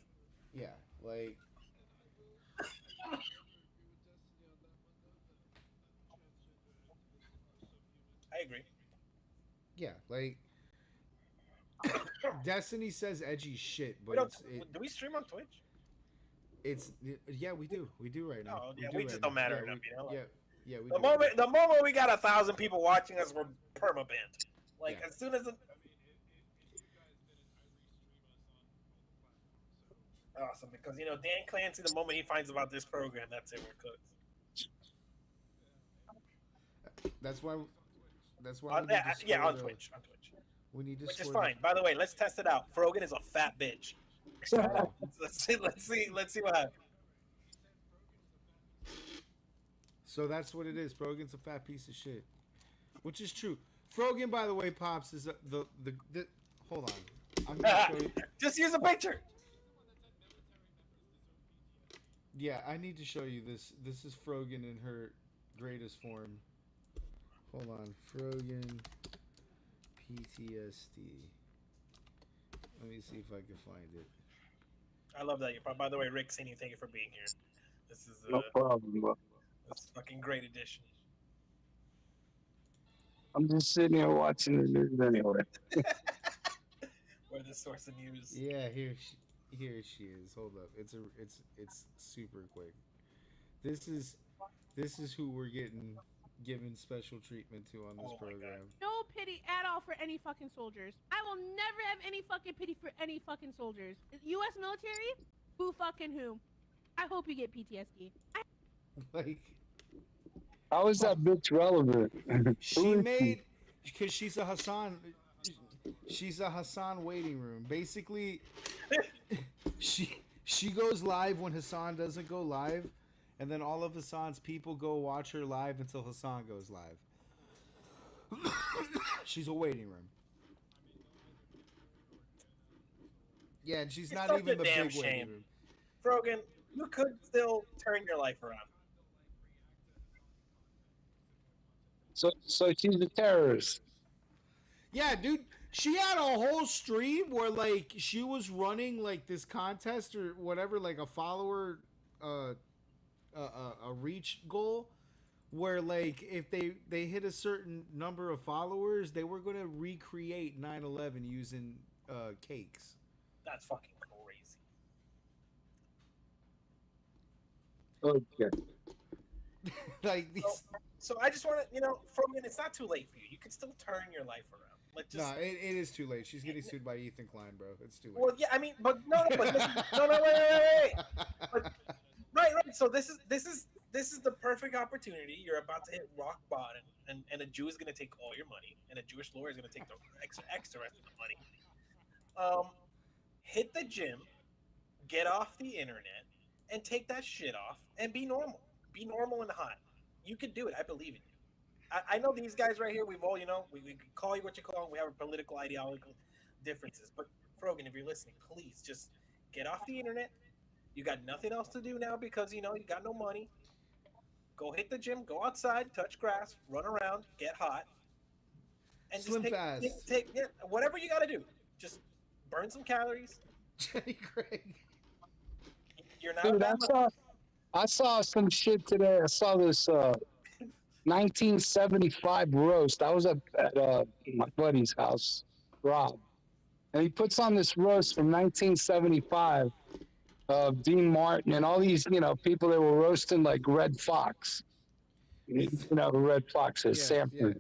Yeah, like.
I agree.
Yeah, like. Destiny says edgy shit, but
do we stream on Twitch?
Yeah, we do right now.
Oh, yeah, we just don't matter enough, you know.
Yeah, we
the moment we got 1,000 people watching us, we're perma banned. Like as soon as awesome, because Dan Clancy, the moment he finds about this program, that's it, we're cooked.
That's why.
On Twitch.
We need to.
Which is fine. By the way, let's test it out. Frogan is a fat bitch. Let's see what happens.
So that's what it is. Frogan's a fat piece of shit, which is true. Frogan, by the way, Pops is the hold on. I'm gonna show you.
Just use a picture.
Yeah, I need to show you this. This is Frogan in her greatest form. Hold on, Frogan PTSD. Let me see if I can find it.
I love that. By the way, Rick, thank you for being here. This is
no problem, bro.
This is fucking great addition.
I'm just sitting here watching the news anyway.
We're the source of news.
Yeah, here she is. Hold up, it's super quick. This is who we're given special treatment to on this program.
No pity at all for any fucking soldiers. I will never have any fucking pity for any fucking soldiers. U.S. military? Who fucking who? I hope you get PTSD.
Like,
how is that bitch relevant?
She made because she's a Hassan. She's a Hassan waiting room. Basically, she goes live when Hassan doesn't go live. And then all of Hassan's people go watch her live until Hassan goes live. She's a waiting room. Yeah, and she's not even the big waiting room.
Frogan, you could still turn your life around.
So she's a terrorist.
Yeah, dude. She had a whole stream where like she was running like this contest or whatever, like a follower a reach goal where like if they hit a certain number of followers, they were going to recreate 9/11 using cakes.
That's fucking crazy.
Okay.
Like these.
So I just want to, Frogan, it's not too late for you. You can still turn your life around.
No, it is too late. She's getting sued by Ethan Klein, bro. It's too late.
Well, yeah, I mean, but no, wait. But, right. So this is the perfect opportunity. You're about to hit rock bottom, and a Jew is going to take all your money, and a Jewish lawyer is going to take the extra rest of the money. Hit the gym, get off the internet, and take that shit off, and be normal. Be normal and hot. You can do it. I believe in you. I know these guys right here. We've all, we can call you what you call them. We have political, ideological differences. But Frogan, if you're listening, please just get off the internet. You got nothing else to do now because you got no money. Go hit the gym. Go outside. Touch grass. Run around. Get hot. And
Slim
just take whatever you got to do. Just burn some calories.
Jenny Craig.
You're not.
Dude, I saw some shit today. I saw this 1975 roast. I was at my buddy's house, Rob, and he puts on this roast from 1975 of Dean Martin and all these, people that were roasting like Red Fox. You know who Red Fox is, Sanford.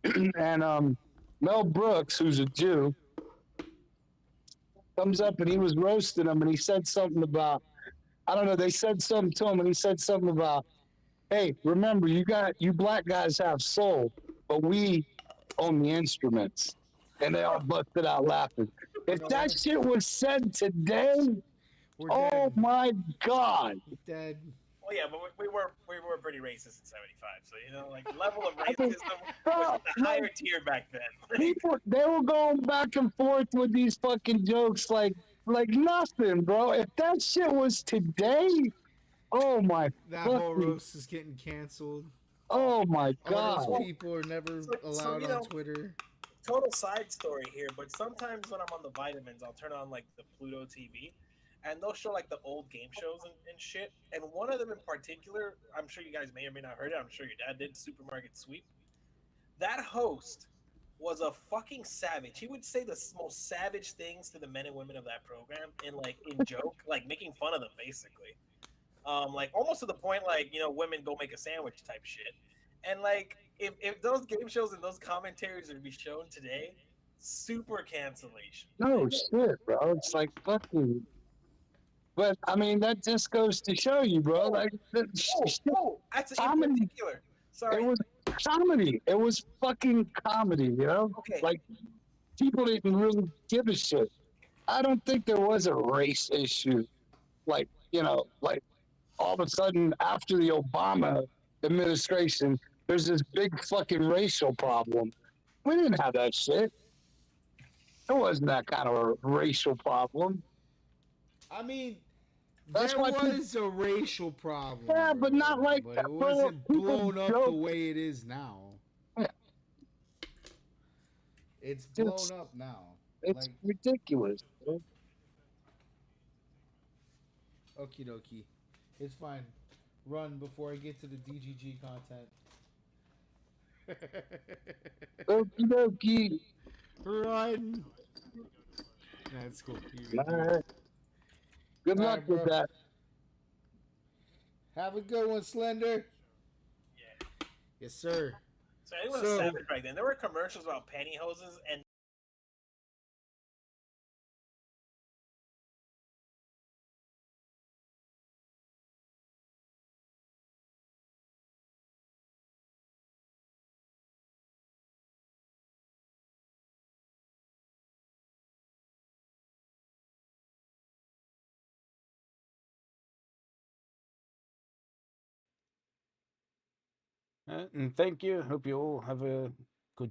Yeah. And Mel Brooks, who's a Jew, comes up and he was roasting him, and he said something about, I don't know, they said something to him, and he said something about, hey, remember, you black guys have soul, but we own the instruments. And they all busted out laughing. If that shit was said today,
my
God.
Dead.
Well, yeah, but we were pretty racist in '75, so you know, like the level of
I mean,
racism
bro,
was in the higher tier back then.
people, they were going back and forth with these fucking jokes like nothing, bro. If that shit was today, oh my
That whole
fucking,
roast is getting canceled.
oh my
All those
god.
people are never
So
allowed
you
on
know,
Twitter.
total side story here, but sometimes when I'm on the vitamins, I'll turn on like the Pluto TV, and they'll show like the old game shows and shit. And one of them in particular, I'm sure you guys may or may not heard it. I'm sure your dad did. Supermarket Sweep. That host was a fucking savage. He would say the most savage things to the men and women of that program, in joke, like making fun of them, basically. Like almost to the point, like you know, women go make a sandwich type shit. And like, if those game shows and those commentaries would be shown today, super cancellation.
No shit, bro. It's like fucking. But I mean, that just goes to show you, bro. Like,
That's in
comedy.
particular. Sorry.
It was comedy. It was fucking comedy. You know,
Okay.
like people didn't really give a shit. I don't think there was a race issue. Like, you know, like all of a sudden after the Obama administration, there's this big fucking racial problem. We didn't have that shit. It wasn't that kind of a racial problem.
I mean,
That's
there
why
was a racial problem.
Yeah,
bro,
but not like
but
that.
it wasn't blown up
joke.
the way it is now.
Yeah.
It's blown up now.
It's
like,
ridiculous. Bro.
Okie dokie. It's fine. Run before I get to the DGG content.
Okie dokie.
Run. That's cool.
All right. Good luck
right,
with that.
Have a good one, Slender.
Yeah.
Yes, sir.
So it was a savage back then. There were commercials about pantyhoses and.
And thank you. Hope you all have a